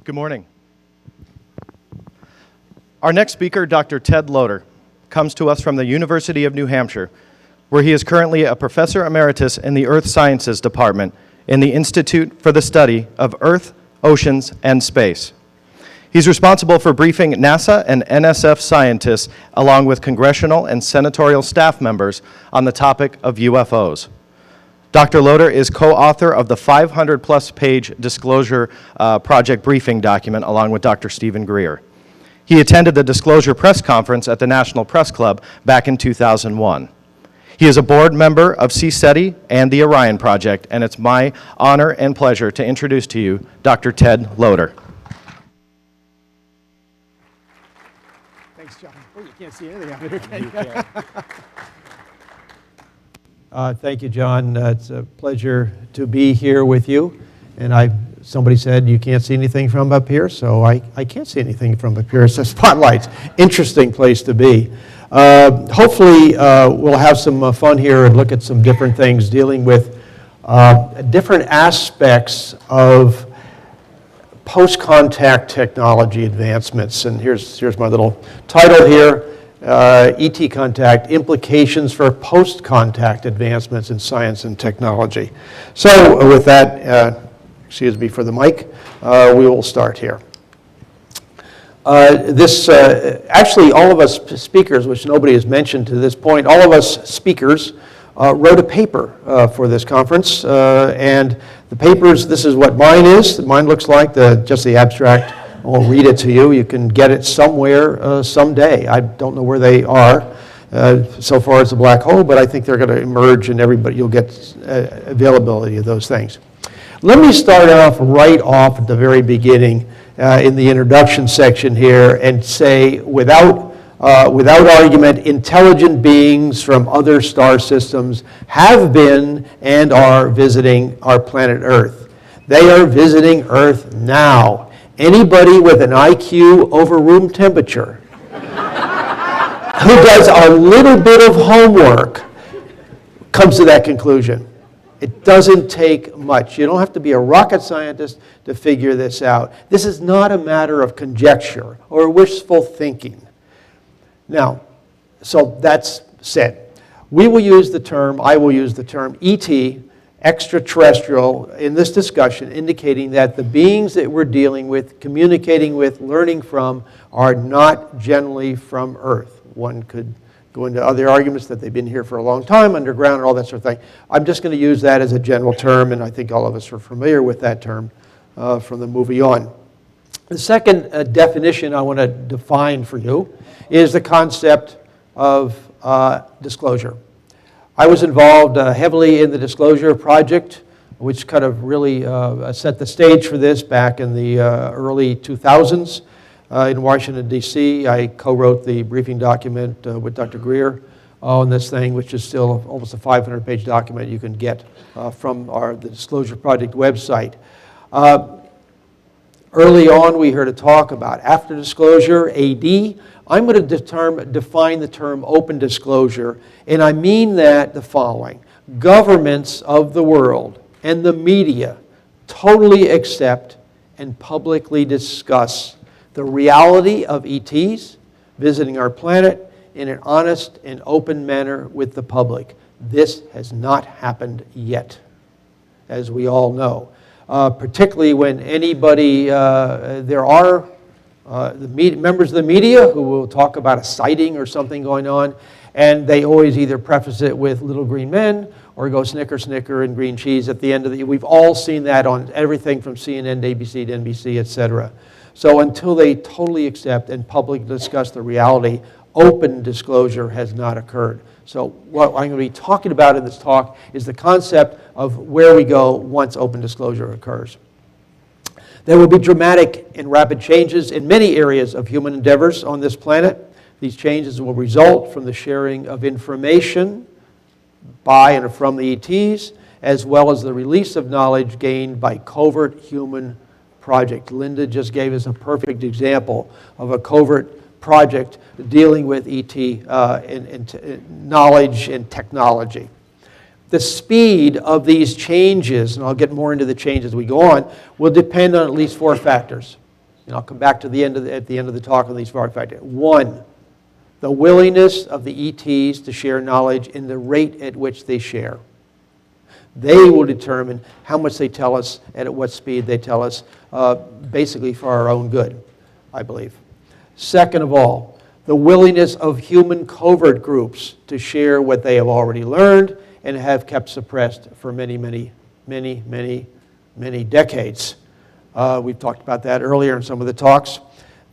Good morning. Our next speaker, Dr. Ted Loder, comes to us from the University of New Hampshire, where he is currently a professor emeritus in the Earth Sciences Department in the Institute for the Study of Earth, Oceans, and Space. He's responsible for briefing NASA and NSF scientists along with congressional and senatorial staff members on the topic of UFOs. Dr. Loder is co-author of the 500-plus page Disclosure Project briefing document along with Dr. Stephen Greer. He attended the Disclosure Press Conference at the National Press Club back in 2001. He is a board member of SETI and the Orion Project, and it's my honor and pleasure to introduce to you Dr. Ted Loder. Thanks, John. Oh, you can't see anything out here, can you? Thank you, John. It's a pleasure to be here with you. And somebody said you can't see anything from up here, so I can't see anything from up here. It's a spotlight. Interesting place to be. Hopefully, we'll have some fun here and look at some different things dealing with different aspects of post-contact technology advancements. And here's my little title here. ET contact, implications for post-contact advancements in science and technology. So with that, excuse me for the mic, we will start here. Actually, all of us speakers, which nobody has mentioned to this point, all of us speakers wrote a paper for this conference. And the papers, this is what mine is. Mine looks like just the abstract. I won't read it to you. You can get it somewhere someday. I don't know where they are. So far it's a black hole, but I think they're going to emerge and you'll get availability of those things. Let me start right off at the very beginning in the introduction section here and say, without argument, intelligent beings from other star systems have been and are visiting our planet Earth. They are visiting Earth now. Anybody with an IQ over room temperature who does a little bit of homework comes to that conclusion. It doesn't take much. You don't have to be a rocket scientist to figure this out. This is not a matter of conjecture or wishful thinking. Now, so that's said. I will use the term ET, extraterrestrial, in this discussion, indicating that the beings that we're dealing with, communicating with, learning from, are not generally from Earth. One could go into other arguments that they've been here for a long time, underground, and all that sort of thing. I'm just going to use that as a general term, and I think all of us are familiar with that term from the movie on. The second definition I want to define for you is the concept of disclosure. I was involved heavily in the Disclosure Project, which kind of really set the stage for this back in the early 2000s in Washington, D.C. I co-wrote the briefing document with Dr. Greer on this thing, which is still almost a 500-page document you can get from the Disclosure Project website. Early on, we heard a talk about after disclosure, AD. I'm going to define the term open disclosure, and I mean that the following. Governments of the world and the media totally accept and publicly discuss the reality of ETs visiting our planet in an honest and open manner with the public. This has not happened yet, as we all know. Particularly when anybody, there are members of the media who will talk about a sighting or something going on, and they always either preface it with little green men or go snicker, snicker, and green cheese at the end of the, we've all seen that on everything from CNN to ABC to NBC, etc. So until they totally accept and publicly discuss the reality, open disclosure has not occurred. So what I'm going to be talking about in this talk is the concept of where we go once open disclosure occurs. There will be dramatic and rapid changes in many areas of human endeavors on this planet. These changes will result from the sharing of information by and from the ETs, as well as the release of knowledge gained by covert human project. Linda just gave us a perfect example of a covert project dealing with ET knowledge and technology. The speed of these changes, and I'll get more into the changes as we go on, will depend on at least 4 factors. and I'll come back to at the end of the talk on these 5 factors. 1, the willingness of the ETs to share knowledge in the rate at which they share. They will determine how much they tell us and at what speed they tell us, basically for our own good, I believe. Second of all, the willingness of human covert groups to share what they have already learned and have kept suppressed for many decades. We've talked about that earlier in some of the talks.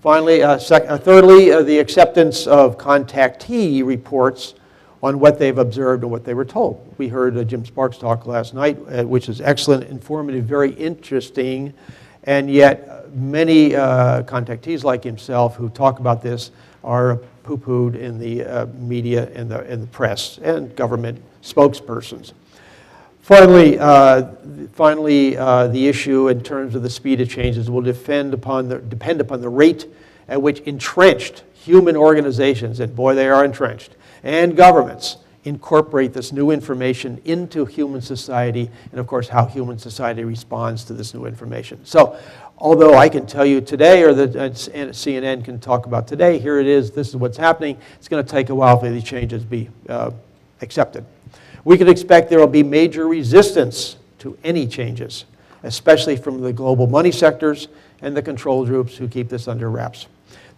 Finally, thirdly, the acceptance of contactee reports on what they've observed and what they were told. We heard Jim Sparks' talk last night, which is excellent, informative, very interesting, and yet many contactees like himself who talk about this are poo-pooed in the media and the press and government spokespersons. Finally, the issue in terms of the speed of changes will depend upon the rate at which entrenched human organizations, and boy they are entrenched, and governments incorporate this new information into human society, and of course how human society responds to this new information. So, although I can tell you today, or the CNN can talk about today, here it is, this is what's happening, it's going to take a while for these changes to be accepted. We can expect there will be major resistance to any changes, especially from the global money sectors and the control groups who keep this under wraps.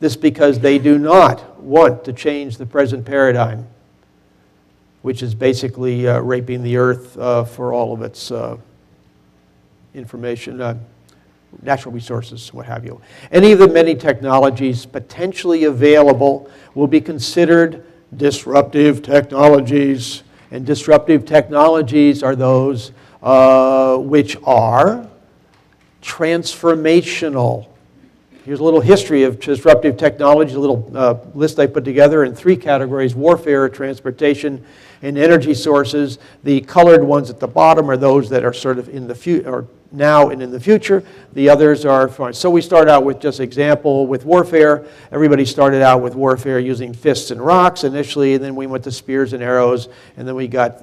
This because they do not want to change the present paradigm, which is basically raping the earth for all of its information, natural resources, what have you. Any of the many technologies potentially available will be considered disruptive technologies. And disruptive technologies are those which are transformational. Here's a little history of disruptive technology, a little list I put together in 3 categories: warfare, transportation, and energy sources. The colored ones at the bottom are those that are sort of in the future, or now and in the future. The others are fine. So we start out with just example with warfare. Everybody started out with warfare using fists and rocks initially, and then we went to spears and arrows, and then we got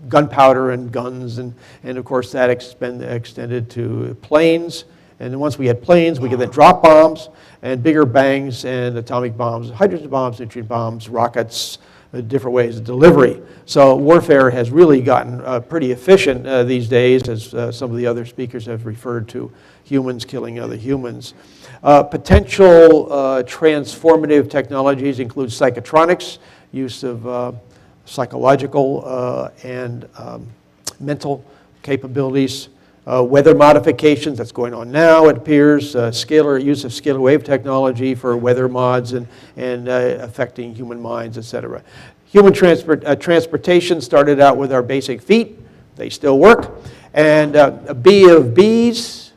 gunpowder and guns, and of course that extended to planes. And then once we had planes, we could then drop bombs and bigger bangs and atomic bombs, hydrogen bombs, neutron bombs, rockets, different ways of delivery. So warfare has really gotten pretty efficient these days, as some of the other speakers have referred to, humans killing other humans. Potential transformative technologies include psychotronics, use of psychological and mental capabilities, weather modifications, that's going on now, it appears, use of scalar wave technology for weather mods and affecting human minds, etc. Human transportation started out with our basic feet. They still work. And a beasts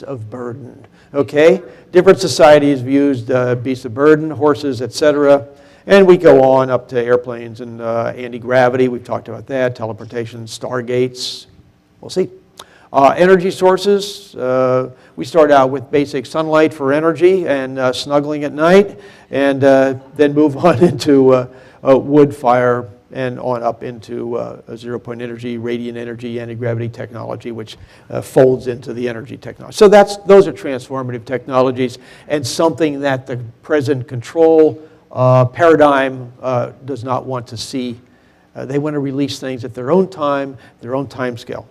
of burden. Okay? Different societies have used beasts of burden, horses, etc. And we go on up to airplanes and anti-gravity. We've talked about that. Teleportation, stargates. We'll see. Energy sources, we start out with basic sunlight for energy and snuggling at night, and then move on into wood, fire, and on up into zero-point energy, radiant energy, anti-gravity technology, which folds into the energy technology. So those are transformative technologies, and something that the present control paradigm does not want to see. They want to release things at their own time scale.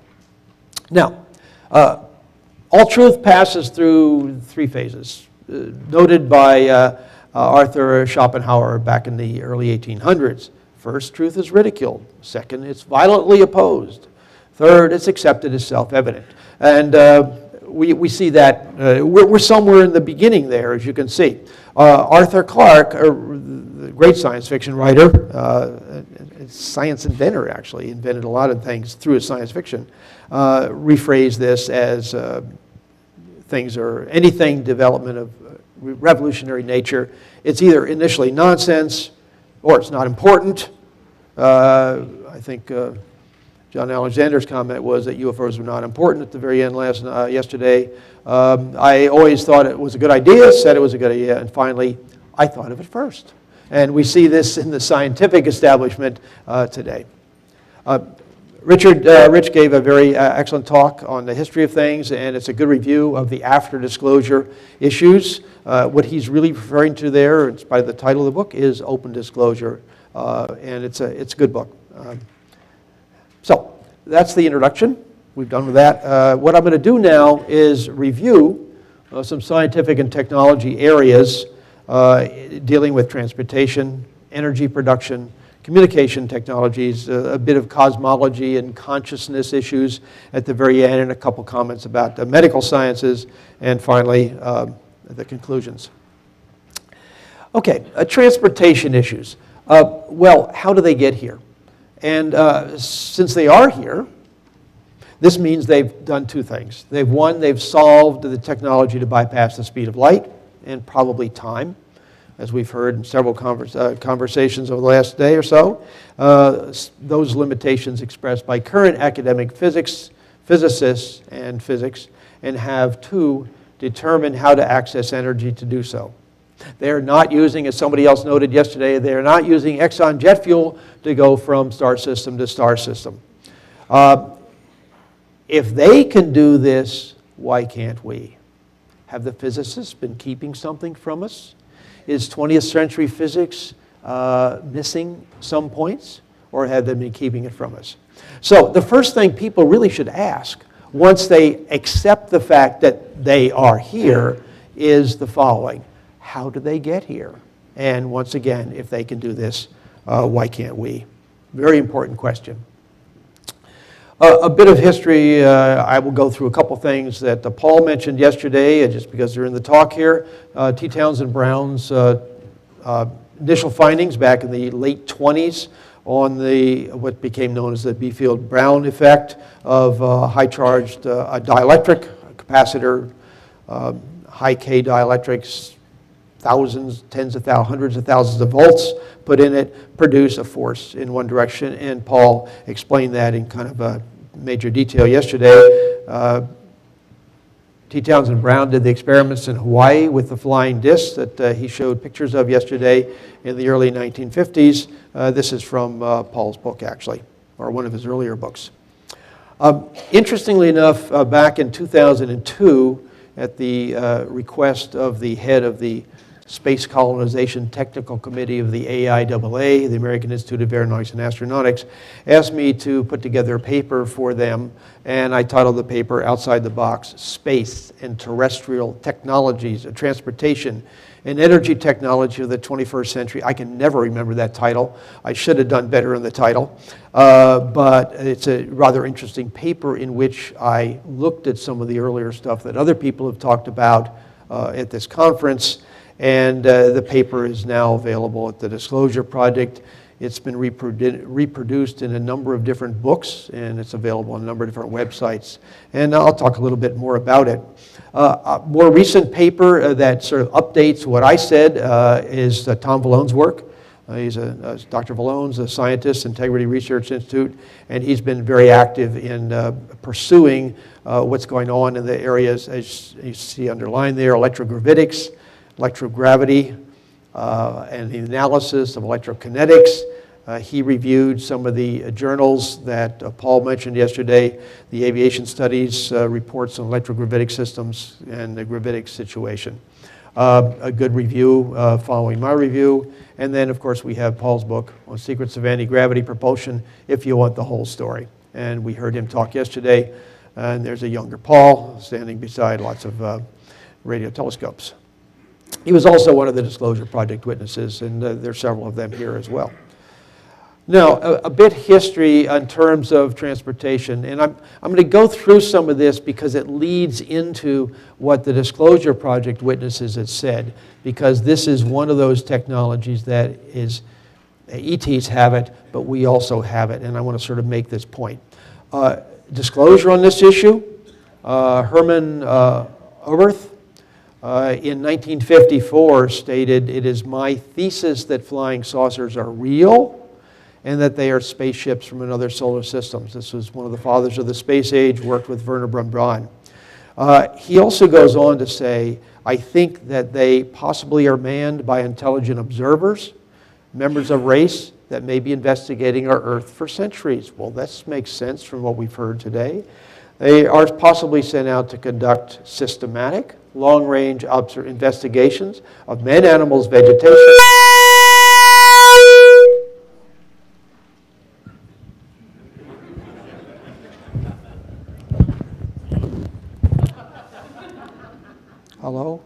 Now, all truth passes through 3 phases, noted by Arthur Schopenhauer back in the early 1800s. First, truth is ridiculed. Second, it's violently opposed. Third, it's accepted as self-evident. And we see that we're somewhere in the beginning there, as you can see. Arthur Clarke, the great science fiction writer, science inventor actually, invented a lot of things through his science fiction, rephrased this as anything development of revolutionary nature. It's either initially nonsense or it's not important. I think John Alexander's comment was that UFOs were not important at the very end yesterday. I always thought it was a good idea, said it was a good idea, and finally I thought of it first. And we see this in the scientific establishment today. Rich gave a very excellent talk on the history of things, and it's a good review of the after disclosure issues. What he's really referring to there, it's by the title of the book, is open disclosure, and it's a good book. So that's the introduction. We've done with that. What I'm going to do now is review some scientific and technology areas dealing with transportation, energy production, communication technologies, a bit of cosmology and consciousness issues at the very end, and a couple comments about the medical sciences, and finally, the conclusions. Okay, transportation issues. Well, how do they get here? And since they are here, this means they've done two things. They've solved the technology to bypass the speed of light and probably time, as we've heard in several conversations over the last day or so. Those limitations expressed by current academic physicists and physics, and have to determine how to access energy to do so. They're not using, as somebody else noted yesterday, they're not using Exxon jet fuel to go from star system to star system. If they can do this, why can't we? Have the physicists been keeping something from us? Is 20th century physics missing some points, or have they been keeping it from us? So the first thing people really should ask, once they accept the fact that they are here, is the following. How do they get here? And once again, if they can do this, why can't we? Very important question. A bit of history, I will go through a couple things that Paul mentioned yesterday, just because they're in the talk here. T. Townsend Brown's initial findings back in the late 20s on what became known as the Biefeld-Brown effect of high-charged dielectric capacitor, high K dielectrics, thousands, tens of thousands, hundreds of thousands of volts put in it, produce a force in one direction, and Paul explained that in kind of a major detail yesterday. T. Townsend Brown did the experiments in Hawaii with the flying discs that he showed pictures of yesterday in the early 1950s. This is from Paul's book, actually, or one of his earlier books. Interestingly enough, back in 2002, at the request of the head of the Space Colonization Technical Committee of the AIAA, the American Institute of Aeronautics and Astronautics, asked me to put together a paper for them, and I titled the paper Outside the Box: Space and Terrestrial Technologies, Transportation and Energy Technology of the 21st Century. I can never remember that title. I should have done better in the title, but it's a rather interesting paper in which I looked at some of the earlier stuff that other people have talked about at this conference. And the paper is now available at the Disclosure Project. It's been reproduced in a number of different books, and it's available on a number of different websites. And I'll talk a little bit more about it. A more recent paper that sort of updates what I said is Tom Vallone's work. He's Dr. Vallone's a scientist, Integrity Research Institute, and he's been very active in pursuing what's going on in the areas, as you see underlined there, electrogravitics, electrogravity, and the analysis of electrokinetics. He reviewed some of the journals that Paul mentioned yesterday, the Aviation Studies reports on electrogravitic systems and the gravitic situation. A good review following my review. And then, of course, we have Paul's book on Secrets of Anti-Gravity Propulsion, if you want the whole story. And we heard him talk yesterday, and there's a younger Paul standing beside lots of radio telescopes. He was also one of the Disclosure Project witnesses, and there's several of them here as well. Now, a bit history in terms of transportation, and I'm going to go through some of this because it leads into what the Disclosure Project witnesses had said, because this is one of those technologies that is, ETs have it, but we also have it, and I want to sort of make this point. Disclosure on this issue, Herman Oberth, in 1954 stated, "It is my thesis that flying saucers are real and that they are spaceships from another solar system." This was one of the fathers of the space age, worked with Wernher von Braun. He also goes on to say, "I think that they possibly are manned by intelligent observers, members of race that may be investigating our Earth for centuries. Well, this makes sense from what we've heard today. They are possibly sent out to conduct systematic, long-range investigations of men, animals, vegetation. Hello?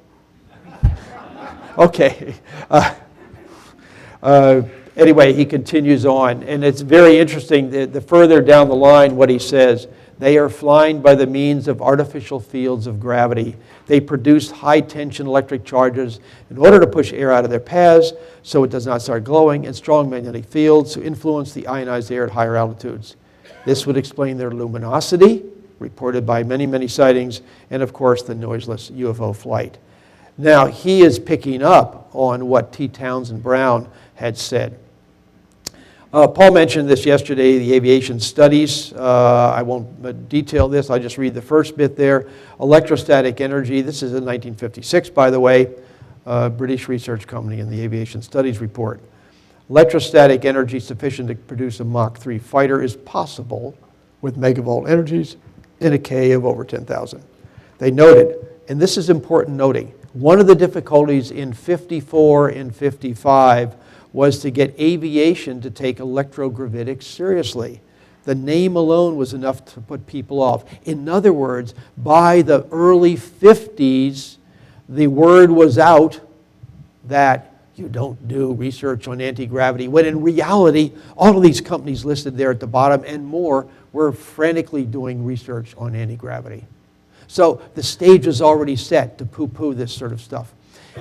Okay. Anyway, he continues on, and it's very interesting, the further down the line what he says. They are flying by the means of artificial fields of gravity. They produce high-tension electric charges in order to push air out of their paths so it does not start glowing, and strong magnetic fields to influence the ionized air at higher altitudes. This would explain their luminosity, reported by many, many sightings, and of course the noiseless UFO flight. Now, he is picking up on what T. Townsend Brown had said. Paul mentioned this yesterday, the aviation studies. I won't detail this, I'll just read the first bit there. Electrostatic energy, this is in 1956, by the way, British research company in the aviation studies report. Electrostatic energy sufficient to produce a Mach 3 fighter is possible with megavolt energies in a K of over 10,000. They noted, and this is important noting, one of the difficulties in 54 and 55 was to get aviation to take electrogravitics seriously. The name alone was enough to put people off. In other words, by the early 50s, the word was out that you don't do research on anti-gravity, when in reality, all of these companies listed there at the bottom and more were frantically doing research on anti-gravity. So the stage was already set to poo-poo this sort of stuff.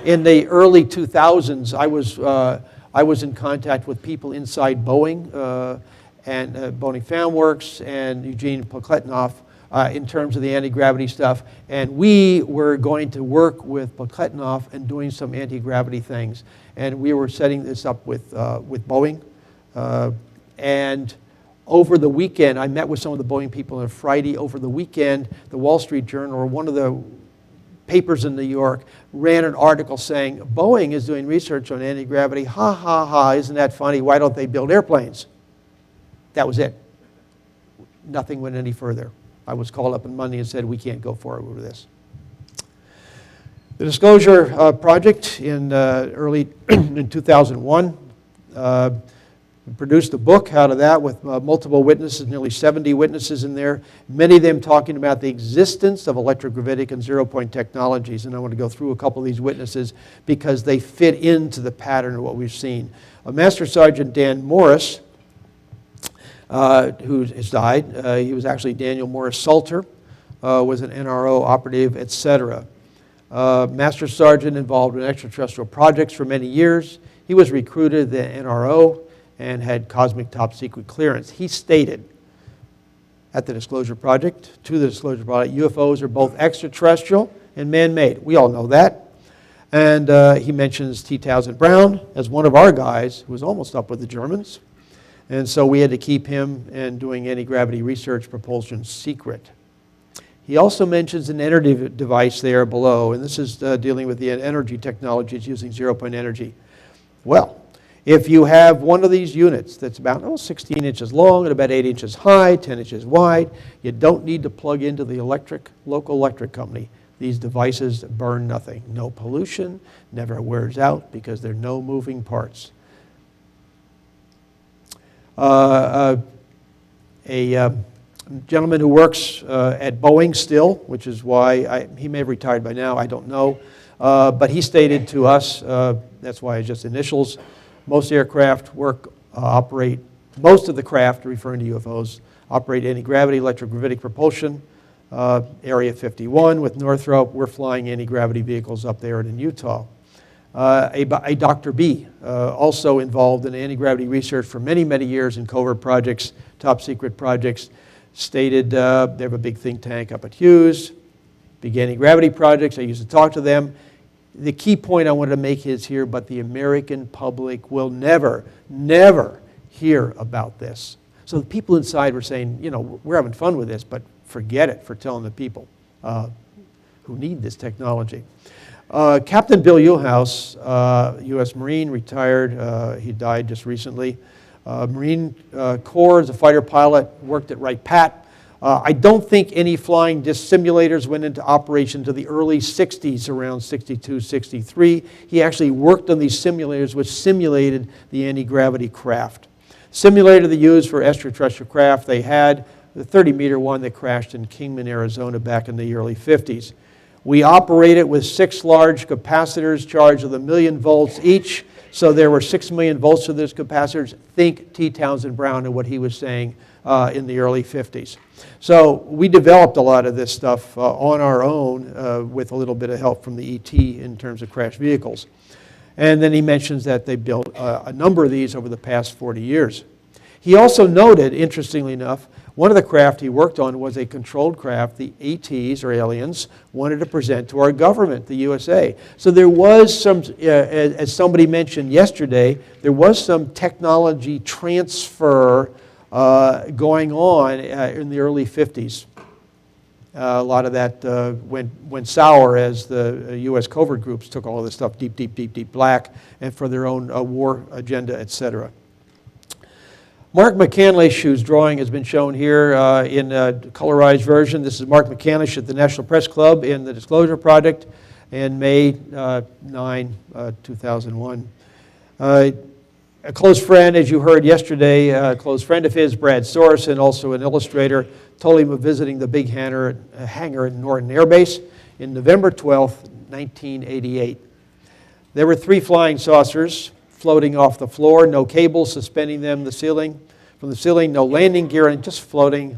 In the early 2000s, I was in contact with people inside Boeing and Boeing Fan Works and Eugene Pokletnov in terms of the anti-gravity stuff. And we were going to work with Pokletnov and doing some anti-gravity things. And we were setting this up with Boeing. And over the weekend, I met with some of the Boeing people on Friday. Over the weekend, the Wall Street Journal, or one of the papers in New York, ran an article saying, Boeing is doing research on anti-gravity. Ha, ha, ha, isn't that funny? Why don't they build airplanes? That was it. Nothing went any further. I was called up on Monday and said, we can't go forward with this. The Disclosure Project in early in 2001 produced a book out of that with multiple witnesses, nearly 70 witnesses in there, many of them talking about the existence of electrogravitic and zero-point technologies. And I want to go through a couple of these witnesses because they fit into the pattern of what we've seen. Master Sergeant Dan Morris, who has died, he was actually Daniel Morris Salter, was an NRO operative, etc. Master Sergeant involved in extraterrestrial projects for many years. He was recruited to the NRO and had cosmic top secret clearance. He stated at the Disclosure Project, to the Disclosure Project, UFOs are both extraterrestrial and man-made. We all know that. And he mentions T. Townsend Brown as one of our guys who was almost up with the Germans. And so we had to keep him and doing anti-gravity research propulsion secret. He also mentions an energy device there below, and this is dealing with the energy technologies using zero-point energy. Well, if you have one of these units that's about 16 inches long and about 8 inches high, 10 inches wide, you don't need to plug into the local electric company. These devices burn nothing. No pollution, never wears out because there are no moving parts. A gentleman who works at Boeing still, which is why he may have retired by now, I don't know. But he stated to us, that's why it's just initials, most aircraft operate, most of the craft, referring to UFOs, operate anti-gravity, electrogravitic propulsion. Area 51 with Northrop, we're flying anti-gravity vehicles up there and in Utah. A Dr. B, also involved in anti-gravity research for many, many years in covert projects, top secret projects, stated they have a big think tank up at Hughes, big anti-gravity projects. I used to talk to them. The key point I wanted to make is here, but the American public will never, never hear about this. So the people inside were saying, you know, we're having fun with this, but forget it for telling the people who need this technology. Captain Bill Uhlhaus, U.S. Marine, retired. He died just recently. Marine Corps as a fighter pilot, worked at Wright-Patt. I don't think any flying disc simulators went into operation until the early 60s, around 62, 63. He actually worked on these simulators which simulated the anti-gravity craft. Simulator they used for extraterrestrial craft, they had the 30-meter one that crashed in Kingman, Arizona back in the early 50s. We operated with 6 large capacitors charged with 1 million volts each. So there were 6 million volts to those capacitors. Think T. Townsend Brown and what he was saying in the early 50s. So we developed a lot of this stuff on our own with a little bit of help from the ET in terms of crash vehicles. And then he mentions that they built a number of these over the past 40 years. He also noted, interestingly enough, one of the craft he worked on was a controlled craft the ETs, or aliens, wanted to present to our government, the USA. So there was some, as somebody mentioned yesterday, there was some technology transfer going on in the early 50s. A lot of that went sour as the U.S. covert groups took all of this stuff deep black and for their own war agenda, etc. Mark McCandlish, whose drawing has been shown here in a colorized version. This is Mark McCandlish at the National Press Club in the Disclosure Project in May 9, 2001. A close friend, as you heard yesterday, a close friend of his, Brad Sorensen, also an illustrator, told him of visiting the big hangar at Norton Air Base in November 12, 1988. There were 3 flying saucers floating off the floor, no cables suspending them from the ceiling, no landing gear, and just floating,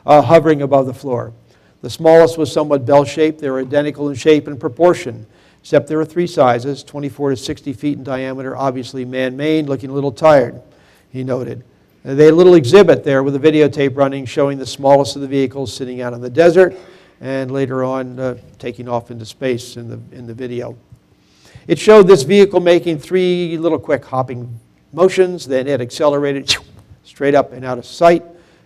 hovering above the floor. The smallest was somewhat bell-shaped. They were identical in shape and proportion, except there were 3 sizes, 24 to 60 feet in diameter, obviously man-made, looking a little tired, he noted. They had a little exhibit there with a videotape running showing the smallest of the vehicles sitting out in the desert, and later on taking off into space in the video. It showed this vehicle making 3 little quick hopping motions, then it accelerated straight up and out of sight,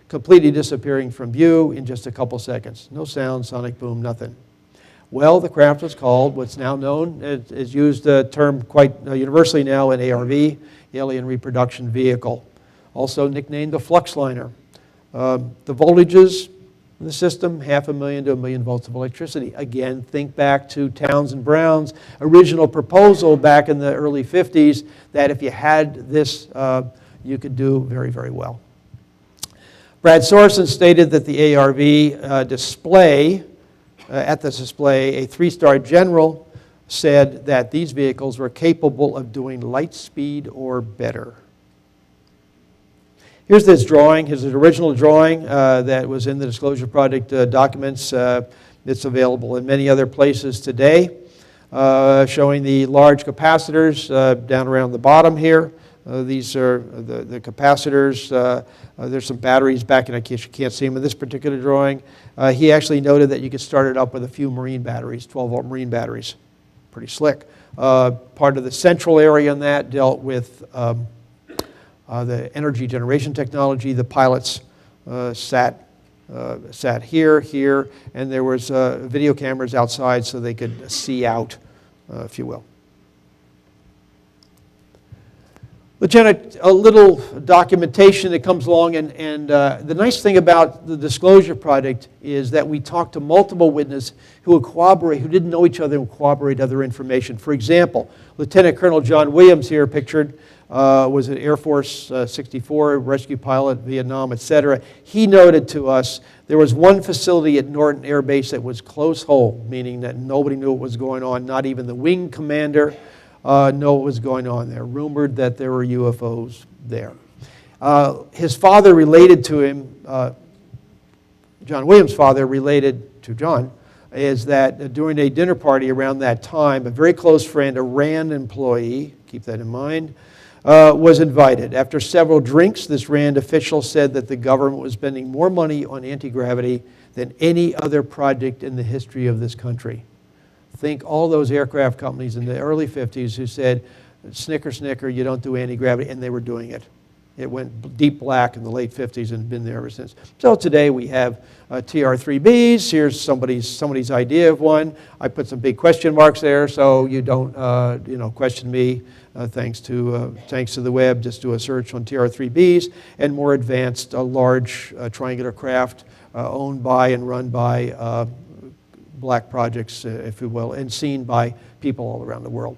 completely disappearing from view in just a couple seconds. No sound, sonic boom, nothing. Well, the craft was called what's now known, is used a term quite universally now in ARV, Alien Reproduction Vehicle, also nicknamed the Flux liner. The voltages in the system, 500,000 to 1 million volts of electricity. Again, think back to Townsend Brown's original proposal back in the early 50s that if you had this, you could do very, very well. Brad Sorensen stated that the ARV display, at this display, a 3-star general said that these vehicles were capable of doing light speed or better. Here's this drawing, his original drawing that was in the Disclosure Project documents. It's available in many other places today, showing the large capacitors down around the bottom here. These are the capacitors. There's some batteries back in case you can't see them in this particular drawing. He actually noted that you could start it up with a few marine batteries, 12-volt marine batteries. Pretty slick. Part of the central area in that dealt with the energy generation technology. The pilots sat here, and there was video cameras outside so they could see out, if you will. Lieutenant, a little documentation that comes along, and the nice thing about the Disclosure Project is that we talk to multiple witnesses who would cooperate, who didn't know each other and cooperate other information. For example, Lieutenant Colonel John Williams here pictured was an Air Force 64 rescue pilot, Vietnam, etc. He noted to us there was one facility at Norton Air Base that was close hold, meaning that nobody knew what was going on, not even the wing commander know what was going on there. Rumored that there were UFOs there. His father related to him, John Williams' father related to John, is that during a dinner party around that time, a very close friend, a RAND employee, keep that in mind, was invited. After several drinks, this RAND official said that the government was spending more money on anti-gravity than any other project in the history of this country. Think all those aircraft companies in the early 50s who said, snicker, snicker, you don't do anti-gravity, and they were doing it. It went deep black in the late 50s and been there ever since. So today we have TR3Bs. Here's somebody's idea of one. I put some big question marks there so you don't question me. Thanks to the web, just do a search on TR3Bs and more advanced large triangular craft owned by and run by black projects, if you will, and seen by people all around the world.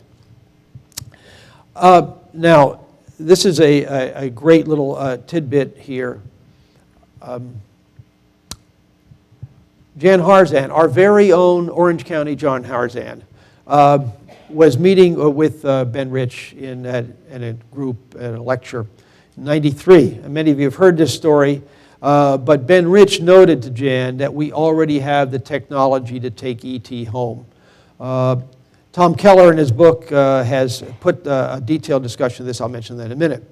Now, this is a great little tidbit here. Jan Harzan, our very own Orange County John Harzan, was meeting with Ben Rich in a group, at a lecture in '93. And many of you have heard this story, but Ben Rich noted to Jan that we already have the technology to take ET home. Tom Keller in his book has put a detailed discussion of this. I'll mention that in a minute.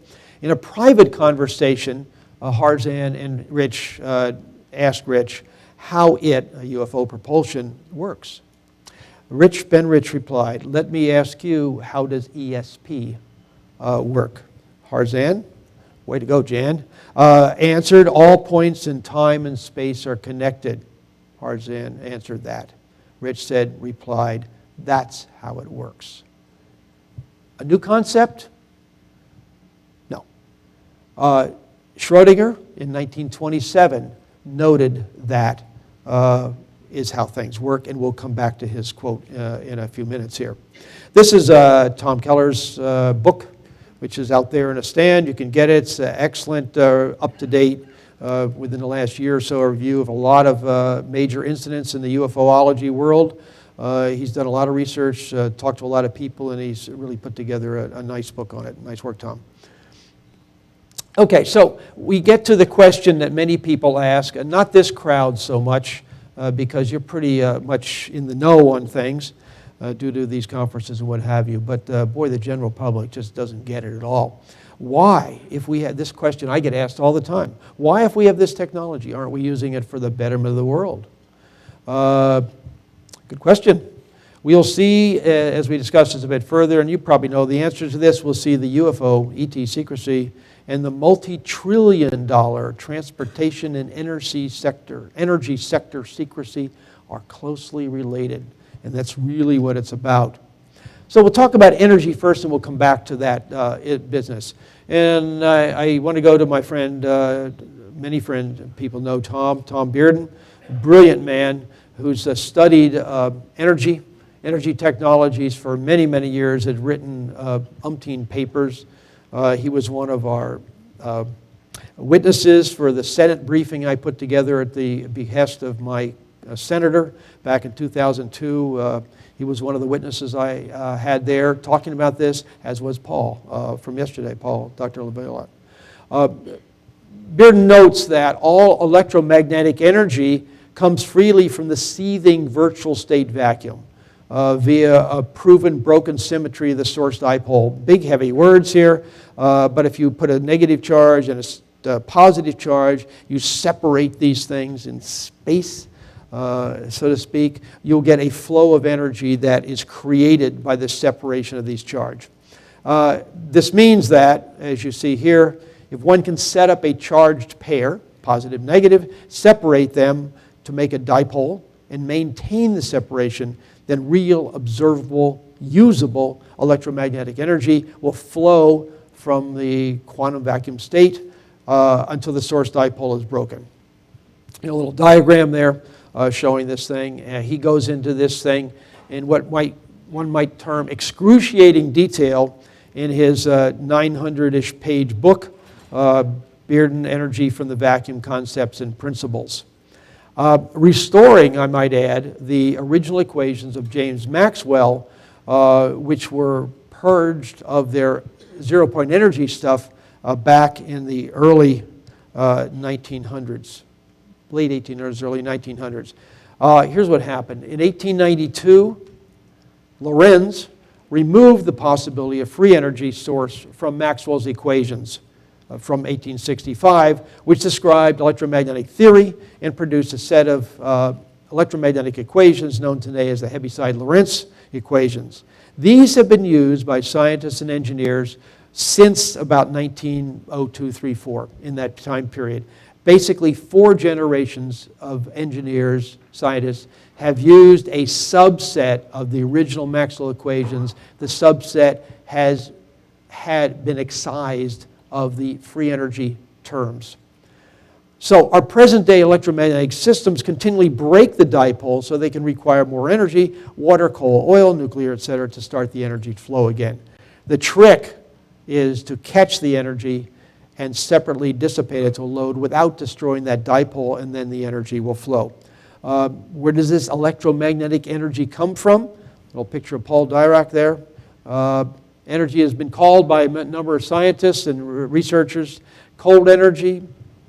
In a private conversation, Harzan and Rich asked Rich how UFO propulsion, works. Ben Rich replied, "Let me ask you, how does ESP work?" Harzan, way to go, Jan, answered, "All points in time and space are connected." Harzan answered that. Rich replied, "That's how it works." A new concept? No. Schrödinger in 1927 noted that is how things work, and we'll come back to his quote in a few minutes here. This is Tom Keller's book, which is out there in a stand. You can get it. It's excellent, up-to-date, within the last year or so, a review of a lot of major incidents in the UFOlogy world. He's done a lot of research, talked to a lot of people, and he's really put together a nice book on it. Nice work, Tom. Okay, so we get to the question that many people ask, and not this crowd so much, because you're pretty much in the know on things due to these conferences and what have you, but boy, the general public just doesn't get it at all. Why, if we had this question, I get asked all the time, why, if we have this technology, aren't we using it for the betterment of the world? Good question. We'll see, as we discuss this a bit further, and you probably know the answer to this, we'll see the UFO, ET secrecy, and the multi-trillion-dollar transportation and energy sector secrecy are closely related, and that's really what it's about. So we'll talk about energy first, and we'll come back to that business. And I want to go to my friend, many friends, people know Tom Bearden, a brilliant man who's studied energy technologies for many, many years, had written umpteen papers. He was one of our witnesses for the Senate briefing I put together at the behest of my senator back in 2002. He was one of the witnesses I had there talking about this, as was Paul from yesterday, Dr. Loder. Bearden notes that all electromagnetic energy comes freely from the seething virtual state vacuum via a proven broken symmetry of the source dipole. Big, heavy words here, but if you put a negative charge and a positive charge, you separate these things in space, so to speak, you'll get a flow of energy that is created by the separation of these charges. This means that, as you see here, if one can set up a charged pair, positive, negative, separate them to make a dipole and maintain the separation, then real, observable, usable electromagnetic energy will flow from the quantum vacuum state until the source dipole is broken. A little diagram there showing this thing. He goes into this thing in what one might term excruciating detail in his 900-ish page book, Bearden, Energy from the Vacuum, Concepts and Principles. Restoring, I might add, the original equations of James Maxwell, which were purged of their zero-point energy stuff back in the early 1900s, late 1800s, early 1900s. Here's what happened. In 1892, Lorentz removed the possibility of free energy source from Maxwell's equations from 1865, which described electromagnetic theory and produced a set of electromagnetic equations known today as the Heaviside-Lorentz equations. These have been used by scientists and engineers since about 1902, 3, 4, in that time period. Basically, 4 generations of engineers, scientists, have used a subset of the original Maxwell equations. The subset had been excised of the free energy terms. So our present-day electromagnetic systems continually break the dipole so they can require more energy, water, coal, oil, nuclear, etc., to start the energy flow again. The trick is to catch the energy and separately dissipate it to a load without destroying that dipole, and then the energy will flow. Where does this electromagnetic energy come from? A little picture of Paul Dirac there. Energy has been called by a number of scientists and researchers cold energy,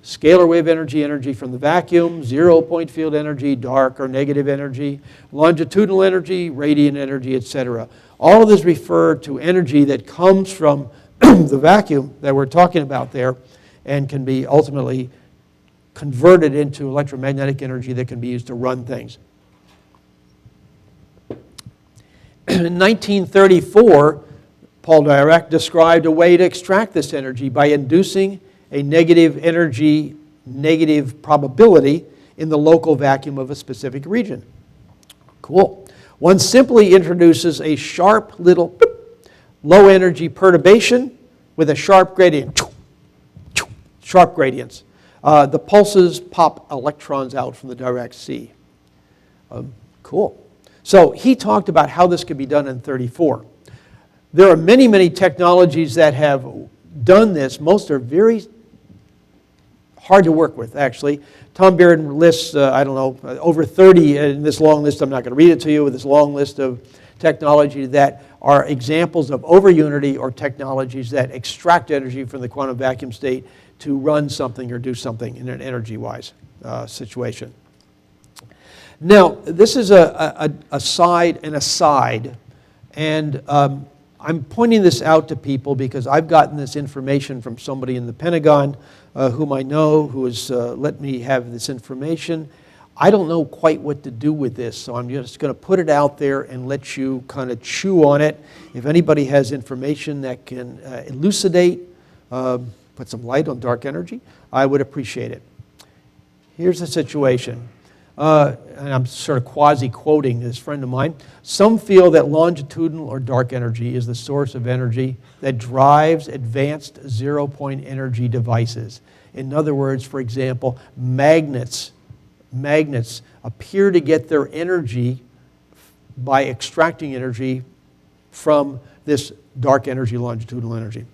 scalar wave energy, energy from the vacuum, zero-point field energy, dark or negative energy, longitudinal energy, radiant energy, etc. All of this refer to energy that comes from the vacuum that we're talking about there and can be ultimately converted into electromagnetic energy that can be used to run things. In 1934, Paul Dirac described a way to extract this energy by inducing a negative energy, negative probability in the local vacuum of a specific region. Cool. One simply introduces a sharp little low energy perturbation with a sharp gradient. Sharp gradients. The pulses pop electrons out from the Dirac sea. Cool. So he talked about how this could be done in 34. There are many, many technologies that have done this. Most are very hard to work with, actually. Tom Bearden lists, I don't know, over 30 in this long list. I'm not going to read it to you, with this long list of technology that are examples of over-unity or technologies that extract energy from the quantum vacuum state to run something or do something in an energy-wise situation. Now, this is a side and aside, and I'm pointing this out to people because I've gotten this information from somebody in the Pentagon whom I know, who has let me have this information. I don't know quite what to do with this, so I'm just going to put it out there and let you kind of chew on it. If anybody has information that can elucidate, put some light on dark energy, I would appreciate it. Here's the situation. And I'm sort of quasi-quoting this friend of mine. Some feel that longitudinal or dark energy is the source of energy that drives advanced zero-point energy devices. In other words, for example, magnets appear to get their energy by extracting energy from this dark energy, longitudinal energy.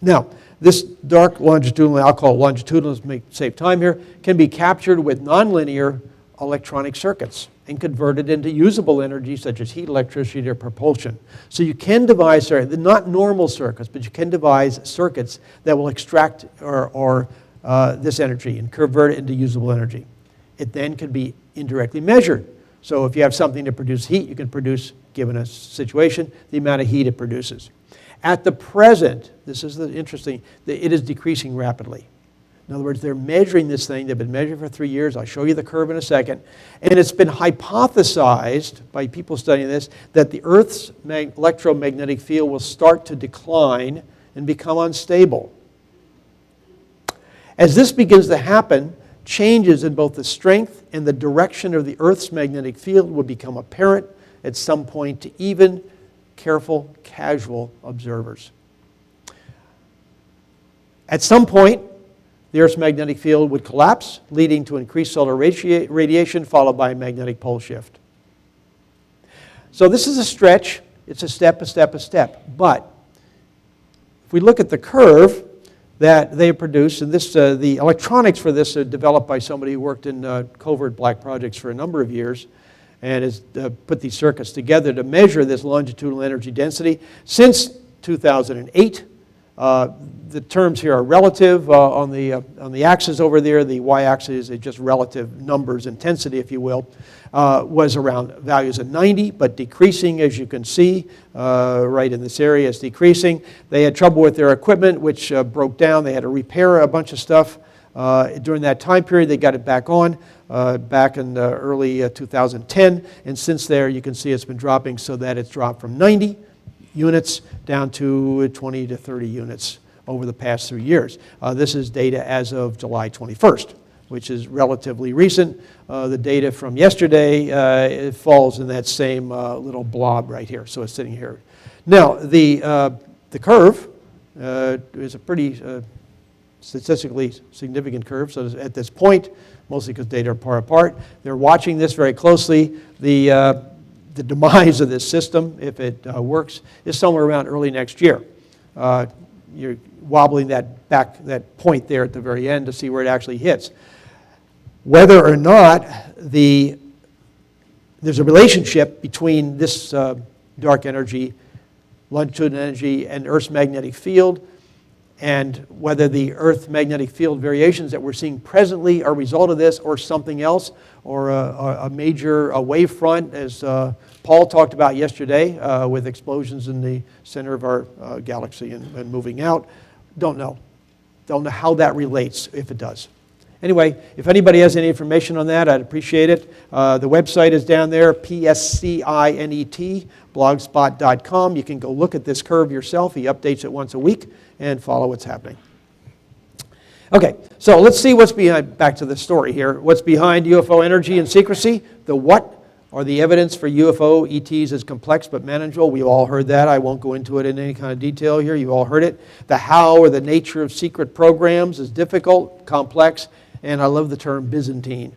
Now, this dark longitudinal, I'll call it longitudinal to save time here, can be captured with nonlinear electronic circuits and converted into usable energy such as heat, electricity, or propulsion. So you can devise, not normal circuits, but you can devise circuits that will extract this energy and convert it into usable energy. It then can be indirectly measured. So if you have something to produce heat, you can produce, given a situation, the amount of heat it produces. At the present, this is the interesting, it is decreasing rapidly. In other words, they're measuring this thing. They've been measuring for 3 years. I'll show you the curve in a second. And it's been hypothesized by people studying this that the Earth's electromagnetic field will start to decline and become unstable. As this begins to happen, changes in both the strength and the direction of the Earth's magnetic field will become apparent at some point to even careful, casual observers. At some point, the Earth's magnetic field would collapse, leading to increased solar radiation, followed by a magnetic pole shift. So this is a stretch. It's a step, a step, a step. But if we look at the curve that they produced, and this, the electronics for this are developed by somebody who worked in covert black projects for a number of years, and has put these circuits together to measure this longitudinal energy density. Since 2008, the terms here are relative. On the axis over there, the y-axis is just relative numbers, intensity, if you will, was around values of 90, but decreasing, as you can see, right in this area, is decreasing. They had trouble with their equipment, which broke down. They had to repair a bunch of stuff. During that time period, they got it back on back in early 2010, and since there, you can see it's been dropping so that it's dropped from 90 units down to 20 to 30 units over the past 3 years. This is data as of July 21st, which is relatively recent. The data from yesterday, it falls in that same little blob right here, so it's sitting here. Now, the curve is a pretty statistically significant curve, so at this point, mostly because data are far apart, they're watching this very closely. The demise of this system, if it works, is somewhere around early next year. You're wobbling that point there at the very end to see where it actually hits. Whether or not there's a relationship between this dark energy, longitudinal energy, and Earth's magnetic field, and whether the Earth magnetic field variations that we're seeing presently are a result of this or something else, or a major wave front, as Paul talked about yesterday, with explosions in the center of our galaxy and moving out. Don't know. Don't know how that relates, if it does. Anyway, if anybody has any information on that, I'd appreciate it. The website is down there, PSCINET, blogspot.com. You can go look at this curve yourself. He updates it once a week and follow what's happening. Okay, so let's see what's behind, back to the story here. What's behind UFO energy and secrecy? The what, or the evidence for UFO ETs is complex but manageable. We've all heard that. I won't go into it in any kind of detail here. You've all heard it. The how, or the nature of secret programs, is difficult, complex, and I love the term Byzantine.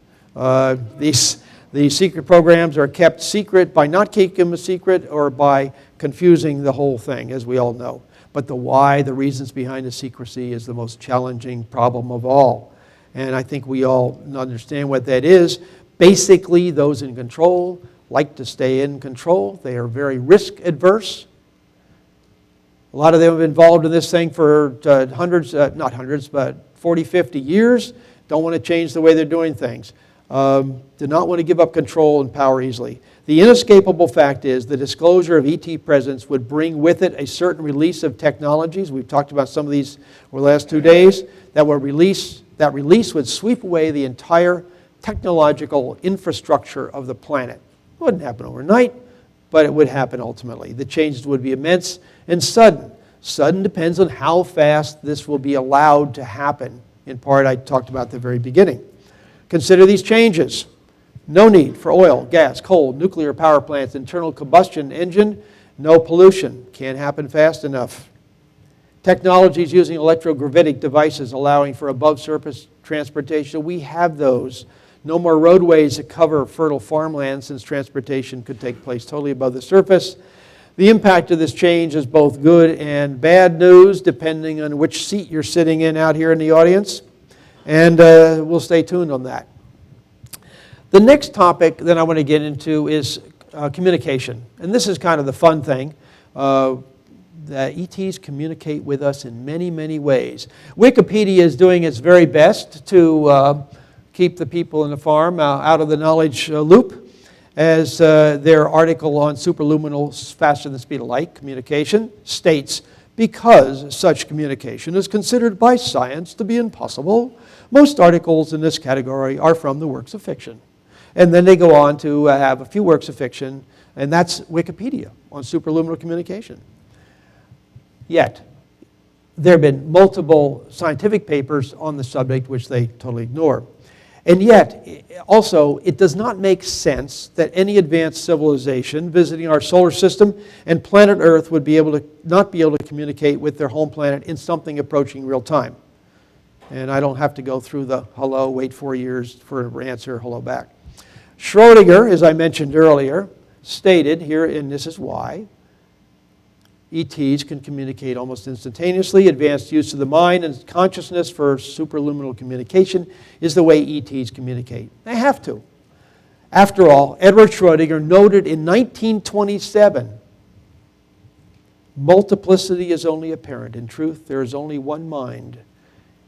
These secret programs are kept secret by not keeping them a secret or by confusing the whole thing, as we all know. But the why, the reasons behind the secrecy, is the most challenging problem of all. And I think we all understand what that is. Basically, those in control like to stay in control. They are very risk adverse. A lot of them have been involved in this thing for not hundreds, but 40, 50 years. Don't want to change the way they're doing things. Do not want to give up control and power easily. The inescapable fact is the disclosure of ET presence would bring with it a certain release of technologies. We've talked about some of these over the last 2 days. That release would sweep away the entire technological infrastructure of the planet. It wouldn't happen overnight, but it would happen ultimately. The changes would be immense and sudden. Sudden depends on how fast this will be allowed to happen. In part, I talked about at the very beginning. Consider these changes. No need for oil, gas, coal, nuclear power plants, internal combustion engine, no pollution. Can't happen fast enough. Technologies using electrogravitic devices allowing for above-surface transportation. We have those. No more roadways that cover fertile farmland, since transportation could take place totally above the surface. The impact of this change is both good and bad news, depending on which seat you're sitting in out here in the audience. And we'll stay tuned on that. The next topic that I want to get into is communication. And this is kind of the fun thing. The ETs communicate with us in many, many ways. Wikipedia is doing its very best to keep the people in the farm out of the knowledge loop, as their article on superluminal faster than the speed of light communication states, because such communication is considered by science to be impossible, most articles in this category are from the works of fiction. And then they go on to have a few works of fiction, and that's Wikipedia on superluminal communication. Yet, there have been multiple scientific papers on the subject which they totally ignore. And yet, also, it does not make sense that any advanced civilization visiting our solar system and planet Earth would not be able to communicate with their home planet in something approaching real time. And I don't have to go through the hello, wait 4 years for an answer, hello back. Schrodinger, as I mentioned earlier, stated here, and this is why, ETs can communicate almost instantaneously. Advanced use of the mind and consciousness for superluminal communication is the way ETs communicate. They have to. After all, Edward Schrodinger noted in 1927, multiplicity is only apparent. In truth, there is only one mind.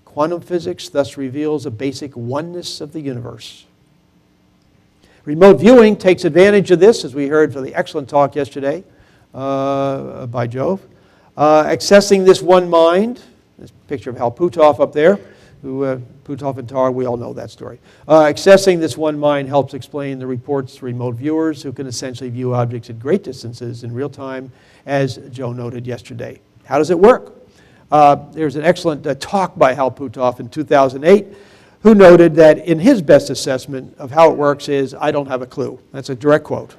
Quantum physics thus reveals a basic oneness of the universe. Remote viewing takes advantage of this, as we heard from the excellent talk yesterday by Jove. Accessing this one mind, this picture of Hal Puthoff up there, who Puthoff and Tar, we all know that story. Accessing this one mind helps explain the reports to remote viewers who can essentially view objects at great distances in real time, as Joe noted yesterday. How does it work? There's an excellent talk by Hal Puthoff in 2008, who noted that in his best assessment of how it works is, I don't have a clue. That's a direct quote.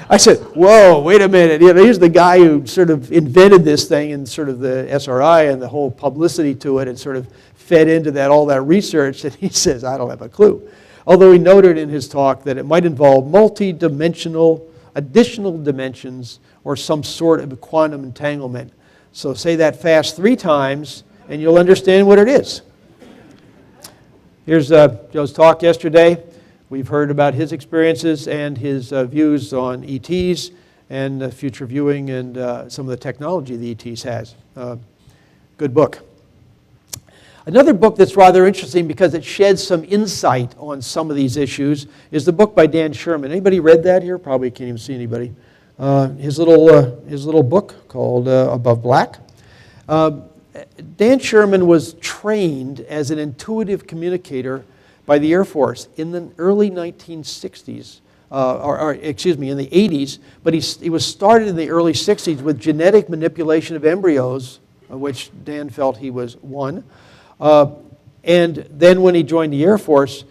I said, whoa, wait a minute. You know, here's the guy who sort of invented this thing and sort of the SRI and the whole publicity to it and sort of fed into that, all that research, and he says, I don't have a clue. Although he noted in his talk that it might involve multi-dimensional, additional dimensions, or some sort of quantum entanglement. So say that fast 3 times, and you'll understand what it is. Here's Joe's talk yesterday. We've heard about his experiences and his views on ETs and future viewing and some of the technology the ETs has. Good book. Another book that's rather interesting because it sheds some insight on some of these issues is the book by Dan Sherman. Anybody read that here? Probably can't even see anybody. His little book called Above Black. Dan Sherman was trained as an intuitive communicator by the Air Force in the early 1960s, in the 80s, but he was started in the early 60s with genetic manipulation of embryos, of which Dan felt he was one. And then when he joined the Air Force,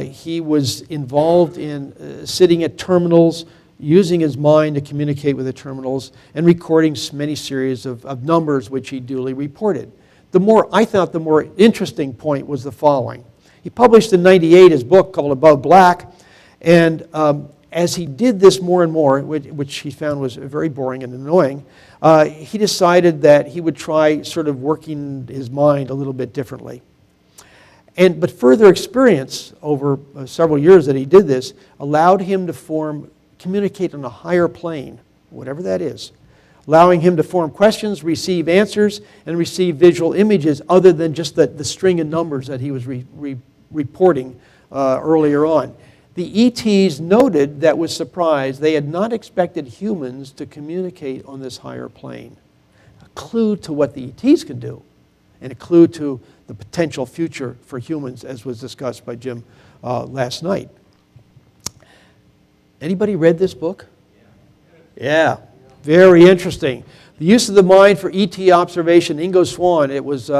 he was involved in sitting at terminals, using his mind to communicate with the terminals, and recording many series of numbers which he duly reported. I thought the more interesting point was the following. He published in '98 his book called Above Black, and as he did this more and more, which he found was very boring and annoying, he decided that he would try sort of working his mind a little bit differently. But further experience over several years that he did this allowed him to communicate on a higher plane, whatever that is, allowing him to form questions, receive answers, and receive visual images other than just the string of numbers that he was reporting earlier on. The ETs noted that with surprise they had not expected humans to communicate on this higher plane. A clue to what the ETs can do, and a clue to the potential future for humans, as was discussed by Jim last night. Anybody read this book? Yeah, very interesting. The Use of the Mind for ET Observation, Ingo Swann. It was,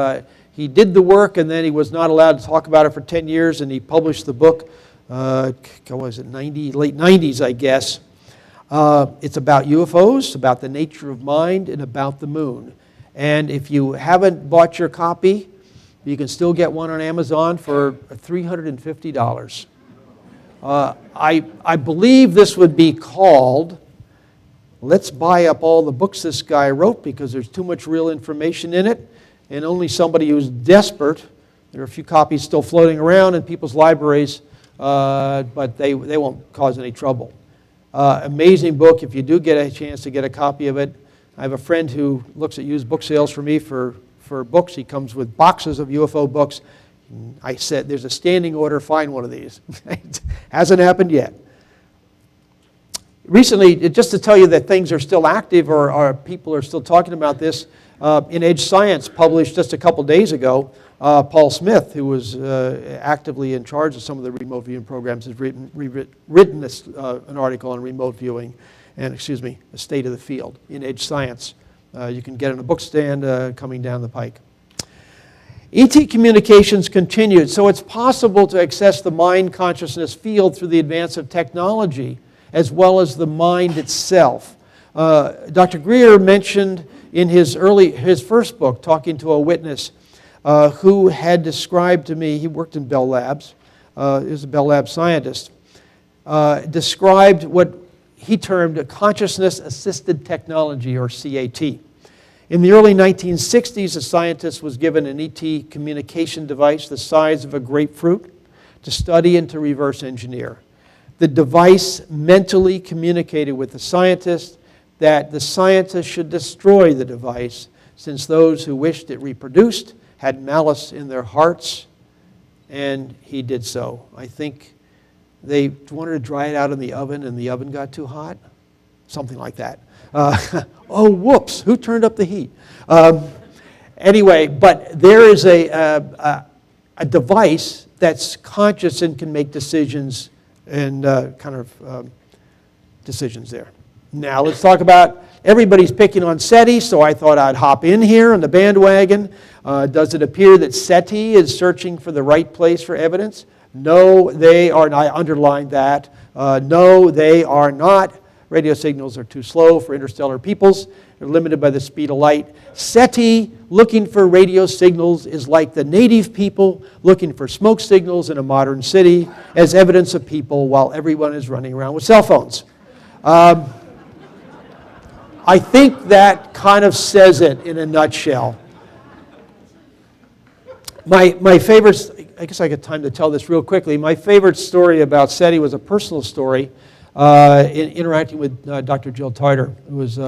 he did the work and then he was not allowed to talk about it for 10 years and he published the book, what was it, late 90s, I guess. It's about UFOs, about the nature of mind, and about the moon. And if you haven't bought your copy, you can still get one on Amazon for $350. I believe this would be called, let's buy up all the books this guy wrote because there's too much real information in it, and only somebody who's desperate. There are a few copies still floating around in people's libraries, but they won't cause any trouble. Amazing book. If you do get a chance to get a copy of it, I have a friend who looks at used book sales for me for books. He comes with boxes of UFO books. I said, there's a standing order, find one of these. It hasn't happened yet. Recently, just to tell you that things are still active or people are still talking about this, in Edge Science, published just a couple days ago, Paul Smith, who was actively in charge of some of the remote viewing programs, has written an article on remote viewing and, the state of the field in Edge Science. You can get it on a book stand coming down the pike. ET communications continued, so it's possible to access the mind consciousness field through the advance of technology as well as the mind itself. Dr. Greer mentioned in his first book, Talking to a Witness, who had described to me, he worked in Bell Labs, he was a Bell Labs scientist, described what he termed a consciousness-assisted technology, or CAT. In the early 1960s, a scientist was given an ET communication device the size of a grapefruit to study and to reverse engineer. The device mentally communicated with the scientist that the scientist should destroy the device since those who wished it reproduced had malice in their hearts, and he did so. I think they wanted to dry it out in the oven and the oven got too hot, something like that. Oh, whoops, who turned up the heat? Anyway, but there is a device that's conscious and can make decisions and decisions there. Now let's talk about, everybody's picking on SETI, so I thought I'd hop in here on the bandwagon. Does it appear that SETI is searching for the right place for evidence? No, they are not. I underlined that. No, they are not. Radio signals are too slow for interstellar peoples. They're limited by the speed of light. SETI looking for radio signals is like the native people looking for smoke signals in a modern city as evidence of people while everyone is running around with cell phones. I think that kind of says it in a nutshell. My favorite, I guess I got time to tell this real quickly. My favorite story about SETI was a personal story in interacting with Dr. Jill Tarter, who was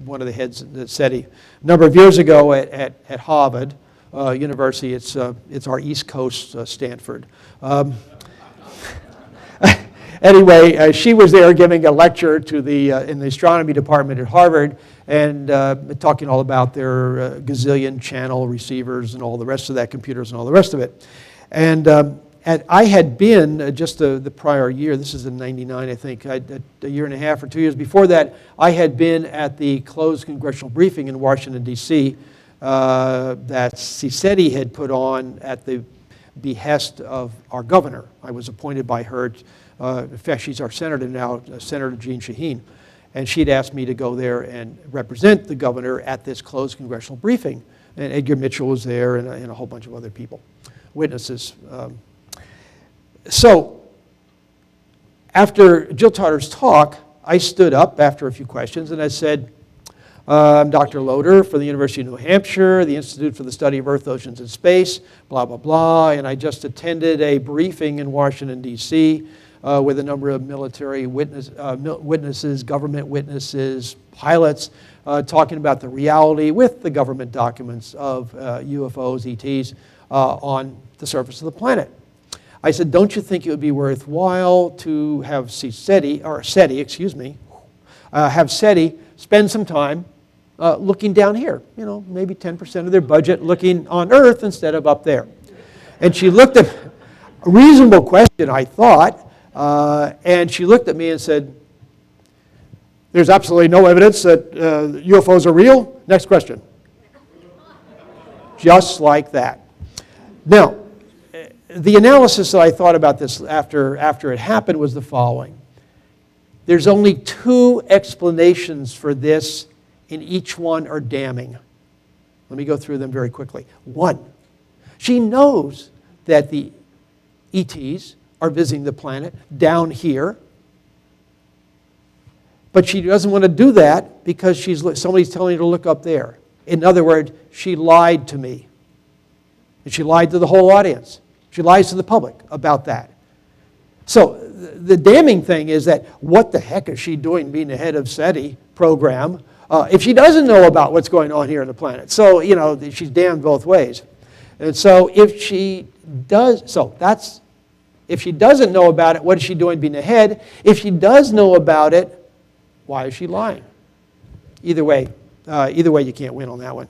one of the heads at SETI. A number of years ago at Harvard University, it's our East Coast Stanford. Anyway, she was there giving a lecture to in the astronomy department at Harvard and talking all about their gazillion channel receivers and all the rest of that, computers and all the rest of it. And I had been, just the prior year, this is in '99 I think, a year and a half or 2 years before that, I had been at the closed congressional briefing in Washington, D.C. That SETI had put on at the behest of our governor. I was appointed by her. In fact, she's our senator now, Senator Jean Shaheen. And she'd asked me to go there and represent the governor at this closed congressional briefing. And Edgar Mitchell was there and a whole bunch of other people, witnesses. So after Jill Tarter's talk, I stood up after a few questions and I said, I'm Dr. Loder for the University of New Hampshire, the Institute for the Study of Earth, Oceans, and Space, blah, blah, blah. And I just attended a briefing in Washington, D.C., with a number of military witnesses, government witnesses, pilots, talking about the reality with the government documents of UFOs, ETs, on the surface of the planet. I said, don't you think it would be worthwhile to have SETI spend some time looking down here, maybe 10% of their budget looking on Earth instead of up there? And she looked at, a reasonable question, I thought, and she looked at me and said, there's absolutely no evidence that UFOs are real. Next question. Just like that. Now, the analysis that I thought about this after it happened was the following. There's only two explanations for this, and each one are damning. Let me go through them very quickly. One, she knows that the ETs are visiting the planet down here, but she doesn't want to do that because somebody's telling her to look up there. In other words, she lied to me. And she lied to the whole audience. She lies to the public about that. So the damning thing is that what the heck is she doing being the head of SETI program if she doesn't know about what's going on here on the planet? So, she's damned both ways. And so if she doesn't know about it, what is she doing being the head? If she does know about it, why is she lying? Either way, you can't win on that one.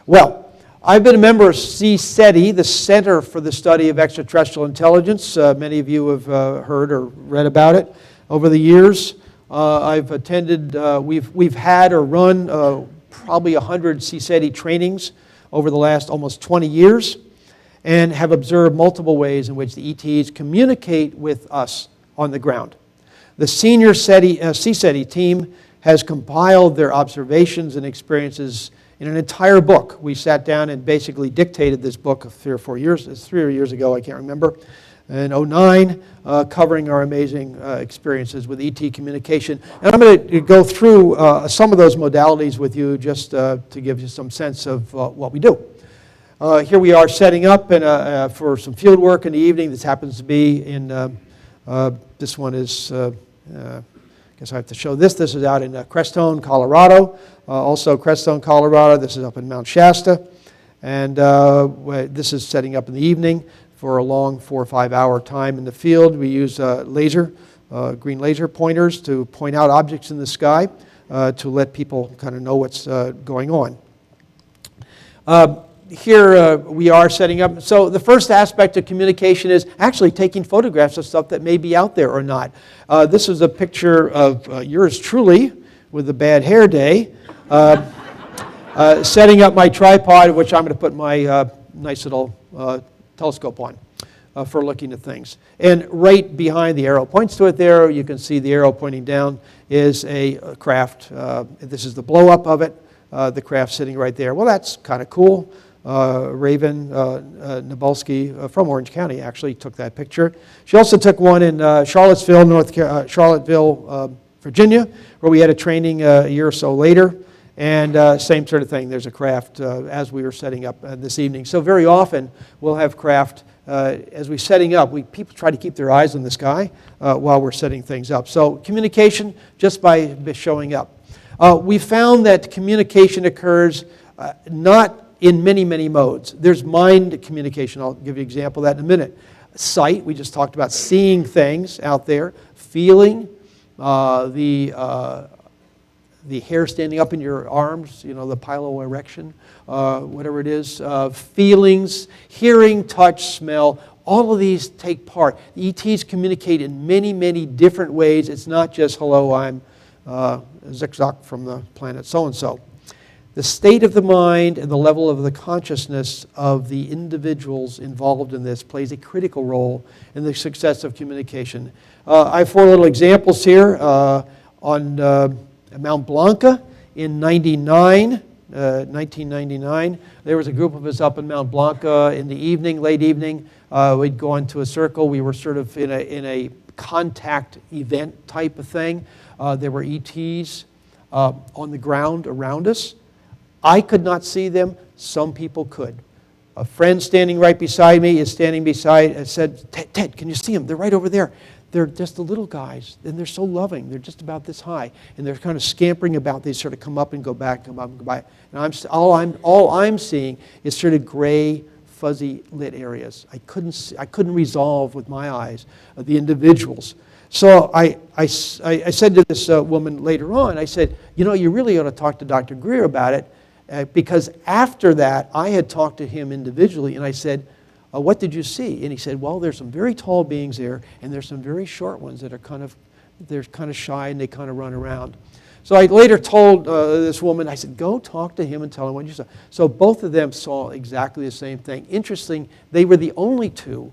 Well, I've been a member of SETI, the Center for the Study of Extraterrestrial Intelligence. Many of you have heard or read about it over the years. I've attended, we've had or run probably 100 SETI trainings over the last almost 20 years and have observed multiple ways in which the ETs communicate with us on the ground. The senior SETI team has compiled their observations and experiences in an entire book. We sat down and basically dictated this book 3 or 4 years, it's 3 years ago, I can't remember, in '09, covering our amazing experiences with ET communication. And I'm going to go through some of those modalities with you just to give you some sense of what we do. Here we are setting up for some field work in the evening. This happens to be in, this one is, I guess I have to show this. This is out in Crestone, Colorado. Also Crestone, Colorado. This is up in Mount Shasta. And this is setting up in the evening for a long 4 or 5 hour time in the field. We use green laser pointers to point out objects in the sky. to let people kind of know what's going on. Here we are setting up. So the first aspect of communication is actually taking photographs of stuff that may be out there or not. This is a picture of yours truly with a bad hair day, setting up my tripod, which I'm going to put my nice little telescope on for looking at things. And right behind the arrow points to it there, you can see the arrow pointing down is a craft. This is the blow-up of it, the craft sitting right there. Well, that's kind of cool. Raven Nabolsky from Orange County actually took that picture. She also took one in Charlottesville, Virginia, where we had a training a year or so later. And same sort of thing. There's a craft as we were setting up this evening. So very often we'll have craft as we're setting up. People try to keep their eyes on the sky while we're setting things up. So communication just by showing up. We found that communication occurs not in many, many modes. There's mind communication. I'll give you an example of that in a minute. Sight, we just talked about seeing things out there. Feeling, the hair standing up in your arms, you know, the piloerection, whatever it is. Feelings, hearing, touch, smell, all of these take part. The ETs communicate in many, many different ways. It's not just, hello, I'm Zigzag from the planet so-and-so. The state of the mind and the level of the consciousness of the individuals involved in this plays a critical role in the success of communication. I have 4 little examples here. On Mount Blanca in 1999, there was a group of us up in Mount Blanca in the evening, late evening. We'd go into a circle. We were sort of in a contact event type of thing. There were ETs on the ground around us. I could not see them. Some people could. A friend standing right beside me is standing beside and said, Ted, can you see them? They're right over there. They're just the little guys, and they're so loving. They're just about this high, and they're kind of scampering about. They sort of come up and go back, come up and go back. And all I'm seeing is sort of gray, fuzzy lit areas. I couldn't resolve with my eyes the individuals. So I said to this woman later on, I said, you know, you really ought to talk to Dr. Greer about it, because after that, I had talked to him individually, and I said, what did you see? And he said, well, there's some very tall beings there, and there's some very short ones that are kind of shy, and they kind of run around. So I later told this woman, I said, go talk to him and tell him what you saw. So both of them saw exactly the same thing. Interesting, they were the only two,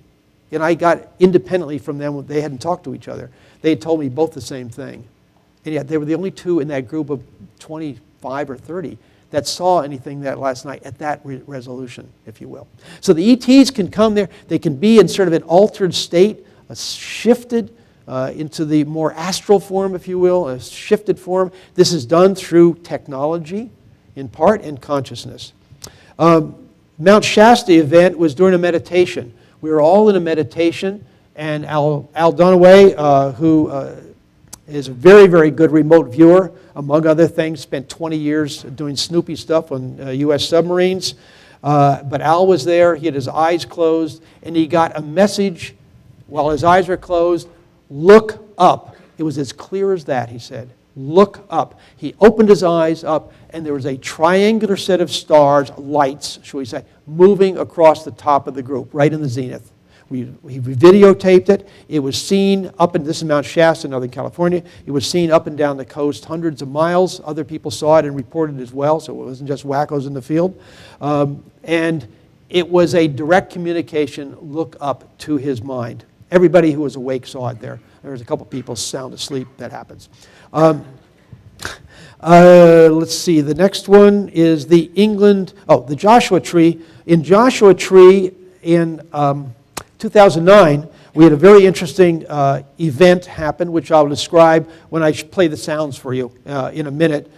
and I got independently from them, they hadn't talked to each other. They had told me both the same thing. And yet they were the only two in that group of 25 or 30 that saw anything that last night at that resolution, if you will. So the ETs can come there. They can be in sort of an altered state, shifted into the more astral form, if you will, a shifted form. This is done through technology, in part, and consciousness. Mount Shasta event was during a meditation. We were all in a meditation, and Al Dunaway, who is a very, very good remote viewer, among other things, spent 20 years doing Snoopy stuff on U.S. submarines. But Al was there, he had his eyes closed, and he got a message while his eyes were closed, look up. It was as clear as that, he said, look up. He opened his eyes up, and there was a triangular set of stars, lights, shall we say, moving across the top of the group, right in the zenith. We videotaped it. It was seen up in, this is Mount Shasta, Northern California. It was seen up and down the coast hundreds of miles. Other people saw it and reported as well, so it wasn't just wackos in the field. And it was a direct communication look up to his mind. Everybody who was awake saw it there. There was a couple people sound asleep. That happens. Let's see. The next one is the the Joshua Tree. In Joshua Tree in 2009, we had a very interesting event happen, which I'll describe when I play the sounds for you in a minute.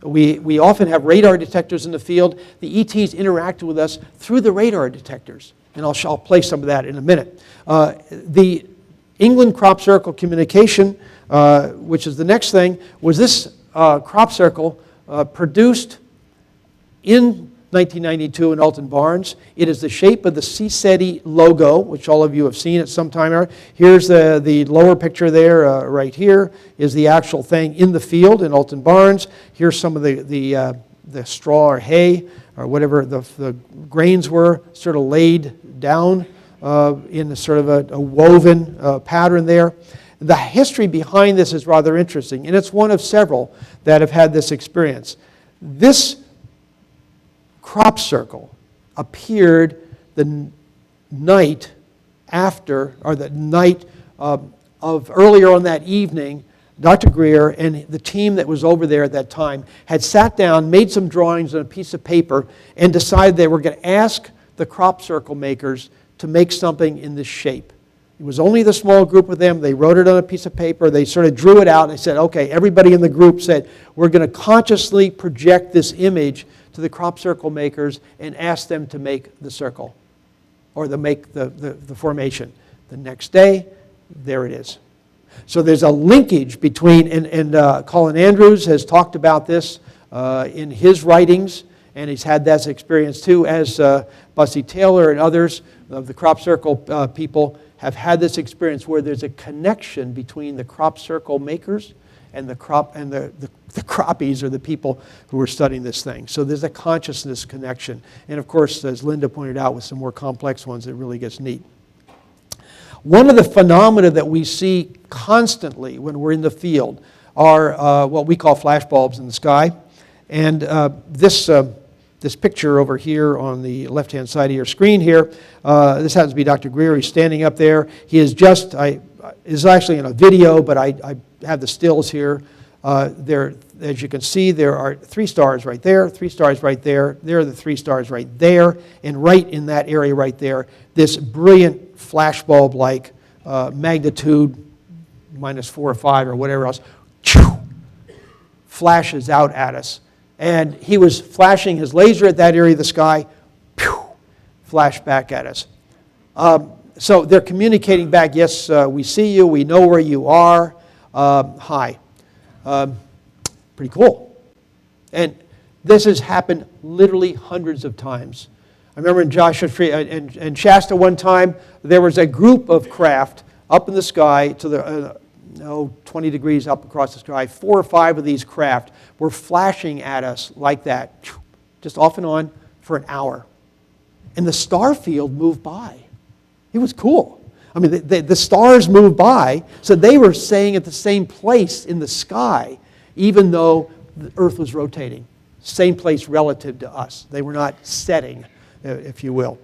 We often have radar detectors in the field. The ETs interacted with us through the radar detectors, and I'll play some of that in a minute. The England crop circle communication, which is the next thing, was this crop circle produced in 1992 in Alton Barnes. It is the shape of the SETI logo, which all of you have seen at some time. Here's the lower picture there, right here, is the actual thing in the field in Alton Barnes. Here's some of the straw or hay or whatever the grains were sort of laid down in a sort of a woven pattern there. The history behind this is rather interesting, and it's one of several that have had this experience. This crop circle appeared the night after, or the night of earlier on that evening. Dr. Greer and the team that was over there at that time had sat down, made some drawings on a piece of paper, and decided they were going to ask the crop circle makers to make something in this shape. It was only the small group of them. They wrote it on a piece of paper. They sort of drew it out. And they said, okay, everybody in the group said, we're going to consciously project this image to the crop circle makers and ask them to make the circle or to make the formation. The next day, there it is. So there's a linkage between, and Colin Andrews has talked about this in his writings, and he's had that experience too, as Bussy Taylor and others of the crop circle people have had this experience where there's a connection between the crop circle makers and the croppies, or the people who are studying this thing. So there's a consciousness connection. And of course, as Linda pointed out, with some more complex ones, it really gets neat. One of the phenomena that we see constantly when we're in the field are what we call flash bulbs in the sky. And this picture over here on the left-hand side of your screen here, this happens to be Dr. Greer. He's standing up there. He is just, is actually in a video, but I have the stills here. There, as you can see, there are 3 stars right there, 3 stars right there. There are the 3 stars right there. And right in that area right there, this brilliant flashbulb-like magnitude -4 or 5 or whatever else, flashes out at us. And he was flashing his laser at that area of the sky, flash back at us. So they're communicating back, yes, we see you, we know where you are, hi. Pretty cool. And this has happened literally hundreds of times. I remember in Joshua and Shasta one time, there was a group of craft up in the sky to the 20 degrees up across the sky. 4 or 5 of these craft were flashing at us like that, just off and on for an hour. And the star field moved by. It was cool. I mean, the stars moved by, so they were staying at the same place in the sky, even though the Earth was rotating. Same place relative to us. They were not setting, if you will.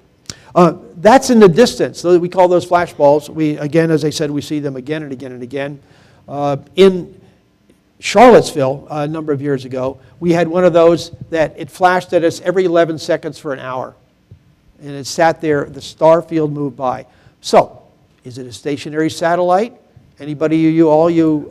That's in the distance. So we call those flash bulbs. Again, as I said, we see them again and again and again. In Charlottesville, a number of years ago, we had one of those that it flashed at us every 11 seconds for an hour. And it sat there, the star field moved by. So, is it a stationary satellite? Anybody, all you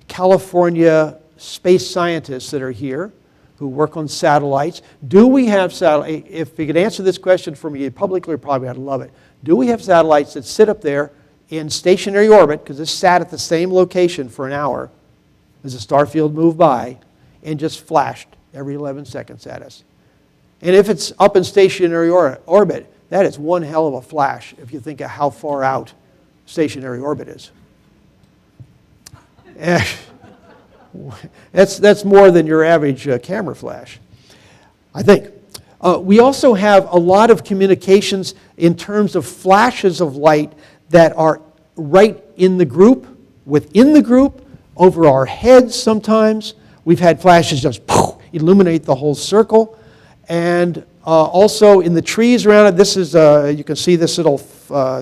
California space scientists that are here, who work on satellites. Do we have satellites? If you could answer this question for me publicly or privately, I'd love it. Do we have satellites that sit up there in stationary orbit, because this sat at the same location for an hour as the star field moved by, and just flashed every 11 seconds at us? And if it's up in stationary orbit, that is one hell of a flash if you think of how far out stationary orbit is. That's more than your average camera flash, I think. We also have a lot of communications in terms of flashes of light that are right in the group, within the group, over our heads sometimes. We've had flashes just illuminate the whole circle. And also in the trees around it, this is, you can see this little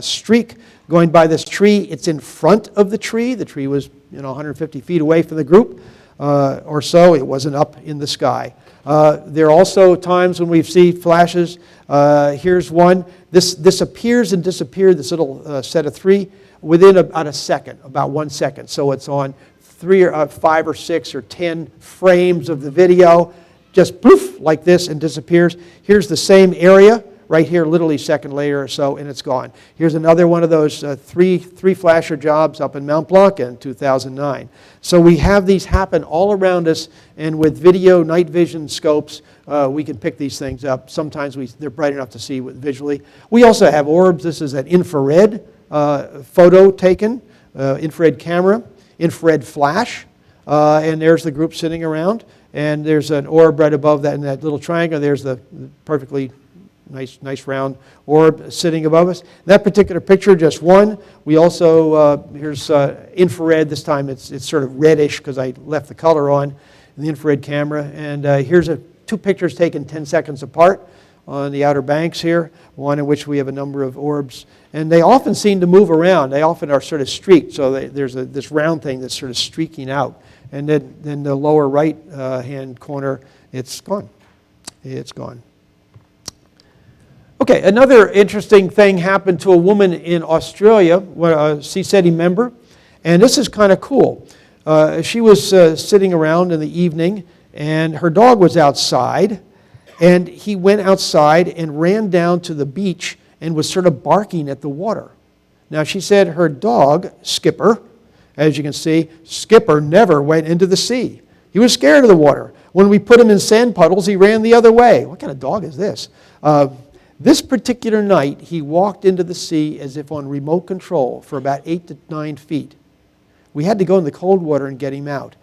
streak going by this tree. It's in front of the tree. The tree was 150 feet away from the group or so. It wasn't up in the sky. There are also times when we see flashes. Here's one. This appears and disappears, this little set of 3, within about a second, about 1 second. So it's on 3 or 5 or 6 or 10 frames of the video, just poof, like this, and disappears. Here's the same area right here, literally second layer or so, and it's gone. Here's another one of those three flasher jobs up in Mount Blanc in 2009. So we have these happen all around us, and with video night vision scopes, we can pick these things up. Sometimes they're bright enough to see visually. We also have orbs. This is an infrared photo taken, infrared camera, infrared flash, and there's the group sitting around. And there's an orb right above that in that little triangle. There's the perfectly nice round orb sitting above us. That particular picture, just one. We also, here's infrared. This time it's sort of reddish because I left the color on in the infrared camera. And here's two pictures taken 10 seconds apart on the Outer Banks here, one in which we have a number of orbs. And they often seem to move around. They often are sort of streaked. So there's this round thing that's sort of streaking out. And then the lower right hand corner, it's gone. It's gone. Okay, another interesting thing happened to a woman in Australia, a SETI member, and this is kind of cool. She was sitting around in the evening, and her dog was outside, and he went outside and ran down to the beach and was sort of barking at the water. Now, she said her dog, Skipper, as you can see, Skipper never went into the sea. He was scared of the water. When we put him in sand puddles, he ran the other way. What kind of dog is this? This particular night, he walked into the sea as if on remote control for about 8 to 9 feet. We had to go in the cold water and get him out.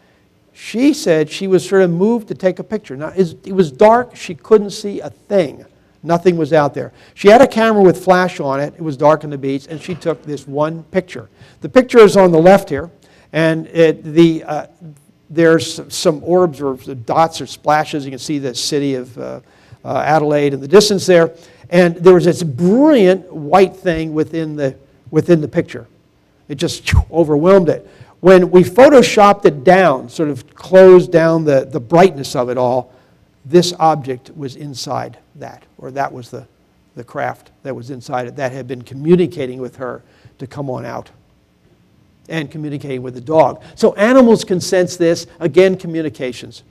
She said she was sort of moved to take a picture. Now, it was dark. She couldn't see a thing. Nothing was out there. She had a camera with flash on it. It was dark on the beach, and she took this one picture. The picture is on the left here, and there's some orbs or dots or splashes. You can see the city of Adelaide in the distance there, and there was this brilliant white thing within the picture. It just overwhelmed it. When we photoshopped it down, sort of closed down the brightness of it all, this object was inside that, or that was the craft that was inside it that had been communicating with her to come on out and communicating with the dog. So animals can sense this. Again, communications.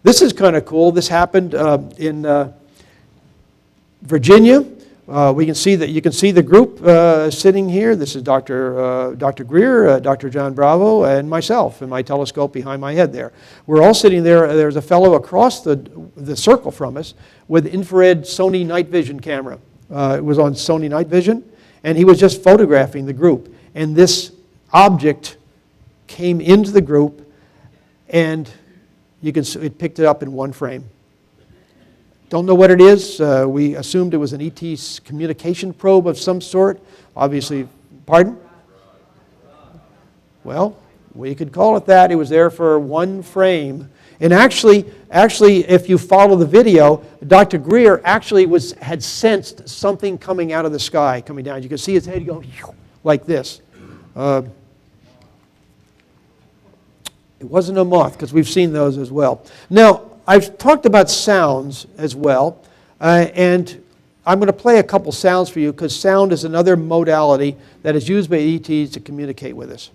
This is kind of cool. This happened in Virginia. You can see the group sitting here. This is Dr. Greer, Dr. John Bravo, and myself, and my telescope behind my head there. We're all sitting there. There's a fellow across the circle from us with infrared Sony night vision camera. It was on Sony night vision, and he was just photographing the group. And this object came into the group, and it picked it up in one frame. Don't know what it is. We assumed it was an ET communication probe of some sort. Obviously, pardon? Well, we could call it that. It was there for one frame. And actually, if you follow the video, Dr. Greer actually had sensed something coming out of the sky, coming down. You can see his head go like this. It wasn't a moth, because we've seen those as well. Now, I've talked about sounds as well, and I'm going to play a couple sounds for you, because sound is another modality that is used by ETs to communicate with us.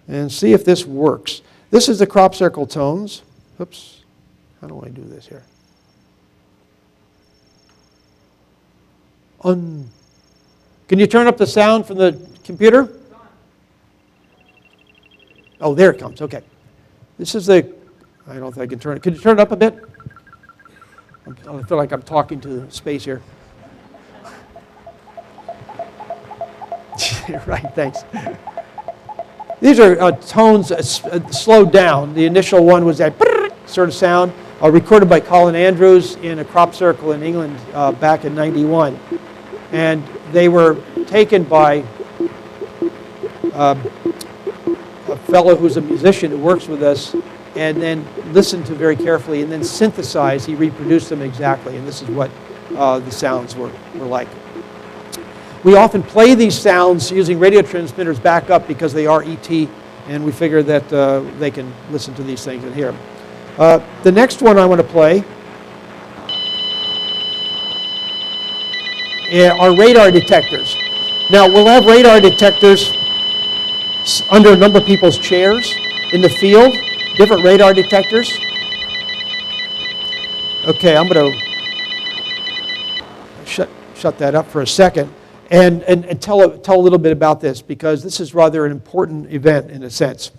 And see if this works. This is the crop circle tones. Oops, how do I do this here? Can you turn up the sound from the computer? Oh, there it comes, okay. This is I don't know if I can turn it. Could you turn it up a bit? I feel like I'm talking to space here. Right, thanks. These are tones slowed down. The initial one was that sort of sound, recorded by Colin Andrews in a crop circle in England back in '91. And they were taken by a fellow who's a musician who works with us, and then listened to very carefully, and then synthesized. He reproduced them exactly, and this is what the sounds were like. We often play these sounds using radio transmitters back up because they are ET, and we figure that they can listen to these things and hear them. The next one I want to play are radar detectors. Now, we'll have radar detectors under a number of people's chairs in the field, different radar detectors. Okay, I'm going to shut that up for a second and tell a little bit about this, because this is rather an important event in a sense.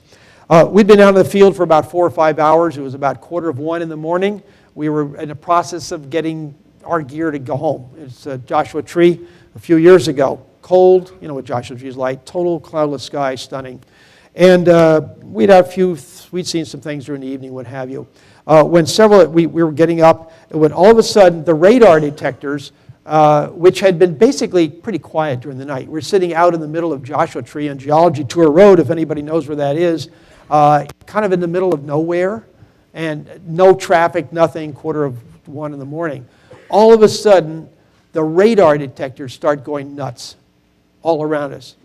We'd been out in the field for about 4 or 5 hours. It was about 1:45 in the morning. We were in the process of getting our gear to go home. It's a Joshua Tree a few years ago. Cold, you know what Joshua Tree is like, total cloudless sky, stunning. And we'd seen some things during the evening, what have you. When we were getting up, when all of a sudden the radar detectors, which had been basically pretty quiet during the night. We're sitting out in the middle of Joshua Tree on Geology Tour Road, if anybody knows where that is, kind of in the middle of nowhere, and no traffic, nothing, 1:45 in the morning. All of a sudden, the radar detectors start going nuts all around us.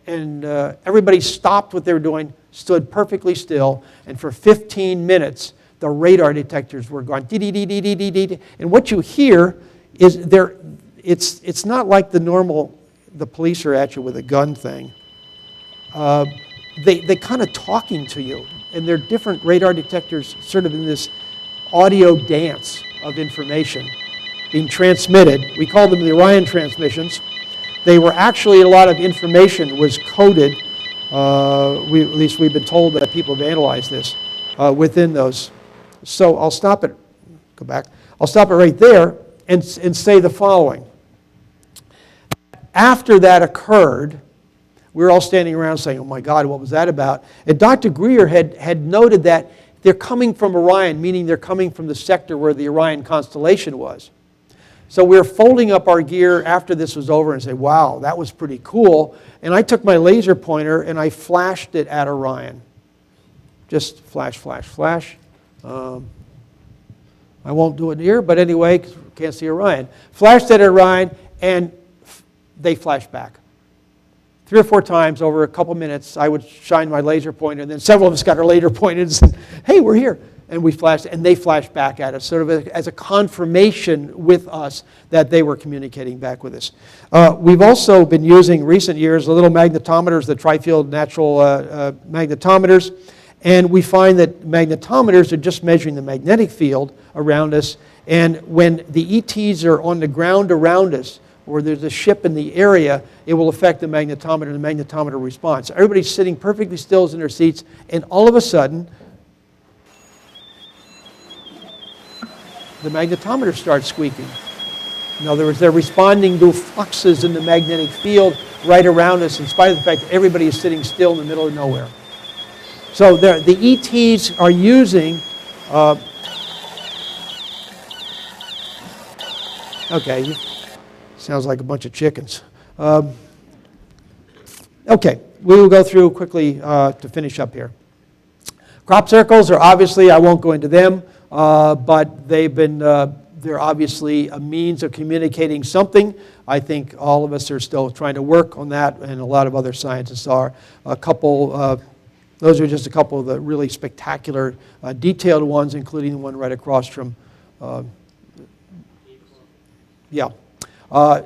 And everybody stopped what they were doing, stood perfectly still, and for 15 minutes, the radar detectors were going dee-dee-dee-dee-dee-dee-dee. And what you hear is it's not like the police are at you with a gun thing. They kind of talking to you, and they're different radar detectors sort of in this audio dance of information being transmitted. We call them the Orion transmissions. They were actually, a lot of information was coded, at least we've been told that people have analyzed this, within those. So I'll stop it, go back. I'll stop it right there and say the following. After that occurred, we were all standing around saying, oh my God, what was that about? And Dr. Greer had noted that they're coming from Orion, meaning they're coming from the sector where the Orion constellation was. So we were folding up our gear after this was over and said, wow, that was pretty cool. And I took my laser pointer and I flashed it at Orion. Just flash, flash, flash. I won't do it here, but anyway, because we can't see Orion. Flashed at Orion, and they flashed back. 3 or 4 times over a couple minutes, I would shine my laser pointer, and then several of us got our laser pointers and said, hey, we're here. And we flashed, and they flashed back at us, sort of as a confirmation with us that they were communicating back with us. We've also been using, recent years, the little magnetometers, the tri-field natural magnetometers, and we find that magnetometers are just measuring the magnetic field around us, and when the ETs are on the ground around us, or there's a ship in the area, it will affect the magnetometer, and the magnetometer response. So everybody's sitting perfectly still in their seats, and all of a sudden, the magnetometer starts squeaking. In other words, they're responding to fluxes in the magnetic field right around us, in spite of the fact that everybody is sitting still in the middle of nowhere. So the ETs are using, okay, sounds like a bunch of chickens. Okay, we will go through quickly to finish up here. Crop circles are obviously, I won't go into them, but they're obviously a means of communicating something. I think all of us are still trying to work on that, and a lot of other scientists are. Those are just a couple of the really spectacular, detailed ones, including the one right across from,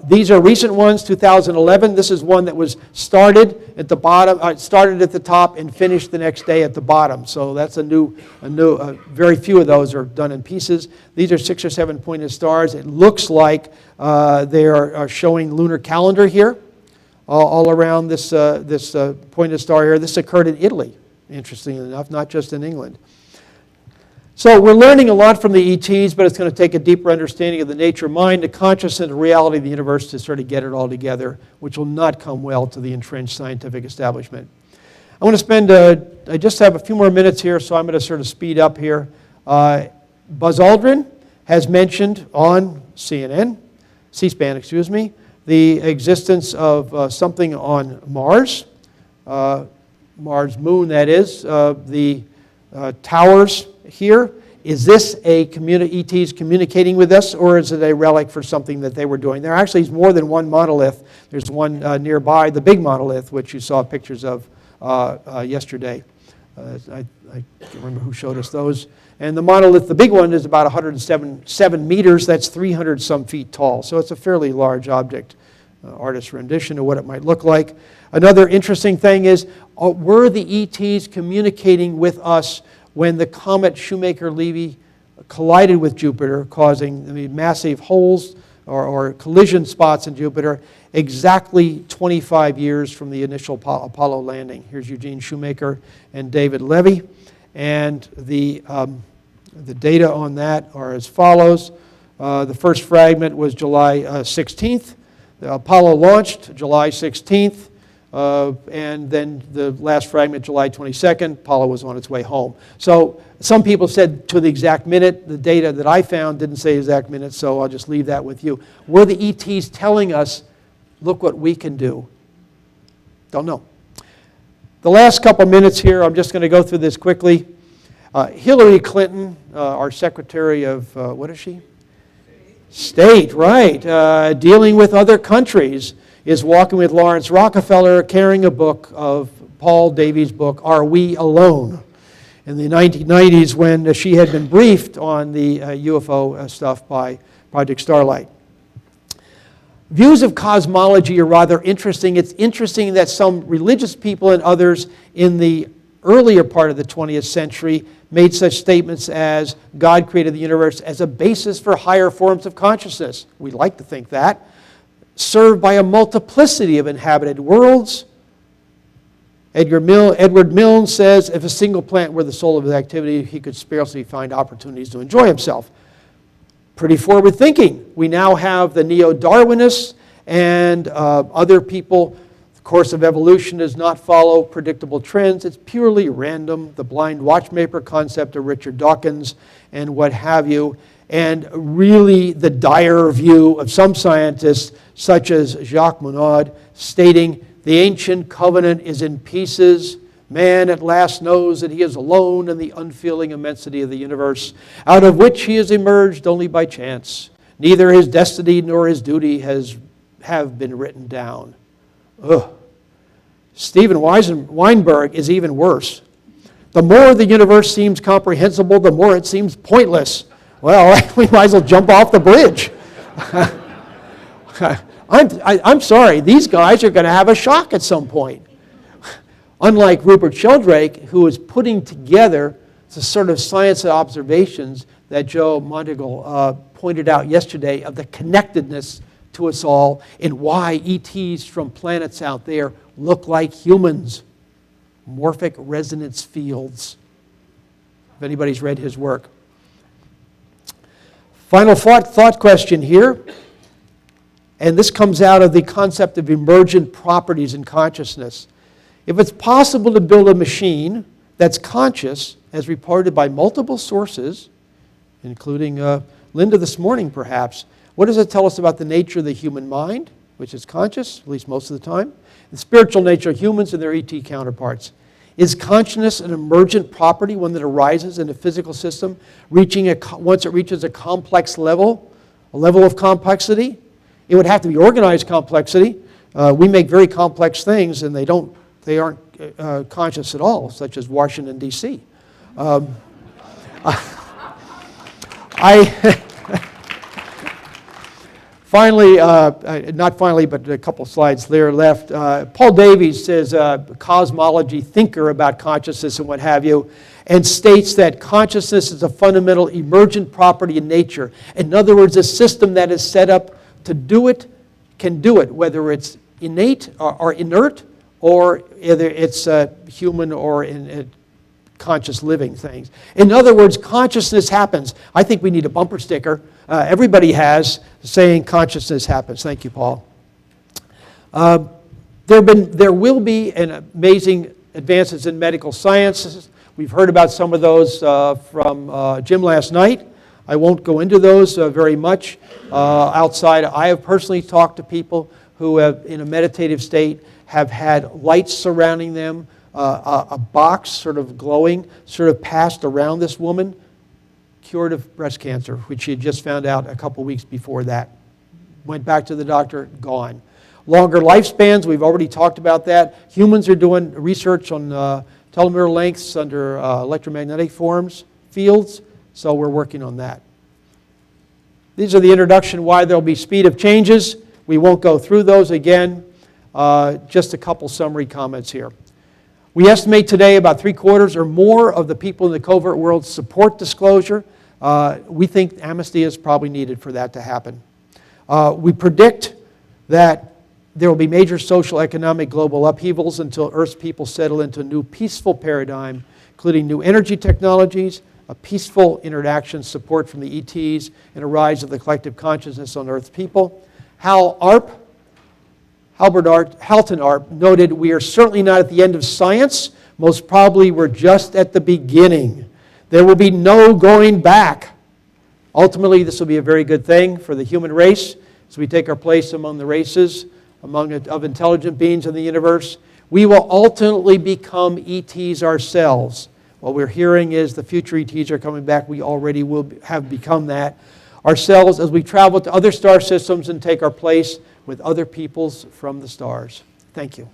these are recent ones, 2011. This is one that was started at the bottom, started at the top and finished the next day at the bottom. So that's very few of those are done in pieces. These are 6 or 7 pointed stars. It looks like they are showing lunar calendar here, all around this pointed star here. This occurred in Italy, interestingly enough, not just in England. So we're learning a lot from the ETs, but it's going to take a deeper understanding of the nature of mind, the consciousness, and the reality of the universe to sort of get it all together, which will not come well to the entrenched scientific establishment. I want to spend, I just have a few more minutes here, so I'm going to sort of speed up here. Buzz Aldrin has mentioned on C-SPAN, the existence of something on Mars, Mars moon that is, the towers here. Is this ETs communicating with us, or is it a relic for something that they were doing? There actually is more than one monolith. There's one nearby, the big monolith, which you saw pictures of yesterday. I can't remember who showed us those. And the monolith, the big one, is about 107 meters. That's 300 some feet tall. So it's a fairly large object. Artist's rendition of what it might look like. Another interesting thing is, were the ETs communicating with us when the comet Shoemaker-Levy collided with Jupiter, causing massive holes or collision spots in Jupiter, exactly 25 years from the initial Apollo landing. Here's Eugene Shoemaker and David Levy. And the data on that are as follows. The first fragment was July 16th. The Apollo launched July 16th. And then the last fragment, July 22nd, Apollo was on its way home. So some people said to the exact minute. The data that I found didn't say exact minute, so I'll just leave that with you. Were the ETs telling us, look what we can do? Don't know. The last couple minutes here, I'm just going to go through this quickly. Hillary Clinton, our Secretary of, what is she? State, right. Dealing with other countries, is walking with Lawrence Rockefeller, carrying a book of Paul Davies' book, Are We Alone? In the 1990s, when she had been briefed on the UFO stuff by Project Starlight. Views of cosmology are rather interesting. It's interesting that some religious people and others in the earlier part of the 20th century made such statements as God created the universe as a basis for higher forms of consciousness. We like to think that. Served by a multiplicity of inhabited worlds. Edward Milne says if a single planet were the soul of his activity, he could scarcely find opportunities to enjoy himself. Pretty forward thinking. We now have the neo-Darwinists and other people. The course of evolution does not follow predictable trends. It's purely random. The blind watchmaker concept of Richard Dawkins and what have you. And really the dire view of some scientists, such as Jacques Monod, stating the ancient covenant is in pieces. Man at last knows that he is alone in the unfeeling immensity of the universe, out of which he has emerged only by chance. Neither his destiny nor his duty have been written down. Ugh. Stephen Weinberg is even worse. The more the universe seems comprehensible, the more it seems pointless. Well, we might as well jump off the bridge. I'm sorry, these guys are going to have a shock at some point. Unlike Rupert Sheldrake, who is putting together the sort of science observations that Joe Monteagle pointed out yesterday of the connectedness to us all and why ETs from planets out there look like humans. Morphic resonance fields. If anybody's read his work. Final thought question here. And this comes out of the concept of emergent properties in consciousness. If it's possible to build a machine that's conscious, as reported by multiple sources, including Linda this morning perhaps, what does it tell us about the nature of the human mind, which is conscious, at least most of the time, the spiritual nature of humans and their ET counterparts? Is consciousness an emergent property, one that arises in a physical system, once it reaches a complex level, a level of complexity? It would have to be organized complexity. We make very complex things, and they aren't conscious at all, such as Washington, D.C. Finally, not finally, but a couple slides there left. Paul Davies is a cosmology thinker about consciousness and what have you, and states that consciousness is a fundamental emergent property in nature. In other words, a system that is set up to do it can do it, whether it's innate or inert, or either it's human or in conscious living things. In other words, consciousness happens. I think we need a bumper sticker. Everybody has saying consciousness happens. Thank you, Paul. There will be amazing advances in medical sciences. We've heard about some of those from Jim last night. I won't go into those very much outside. I have personally talked to people who have, in a meditative state, have had lights surrounding them, a box sort of glowing, sort of passed around this woman, cured of breast cancer, which she had just found out a couple weeks before that. Went back to the doctor, gone. Longer lifespans, we've already talked about that. Humans are doing research on telomere lengths under electromagnetic fields, so we're working on that. These are the introduction why there'll be speed of changes. We won't go through those again. Just a couple summary comments here. We estimate today about 3/4 or more of the people in the covert world support disclosure. We think amnesty is probably needed for that to happen. We predict that there will be major social, economic, global upheavals until Earth's people settle into a new peaceful paradigm, including new energy technologies, a peaceful interaction, support from the ETs, and a rise of the collective consciousness on Earth's people. Halton Arp noted, "We are certainly not at the end of science. Most probably we're just at the beginning. There will be no going back." Ultimately, this will be a very good thing for the human race as we take our place among the races of intelligent beings in the universe. We will ultimately become ETs ourselves. What we're hearing is the future ETs are coming back. We already will have become that ourselves as we travel to other star systems and take our place with other peoples from the stars. Thank you.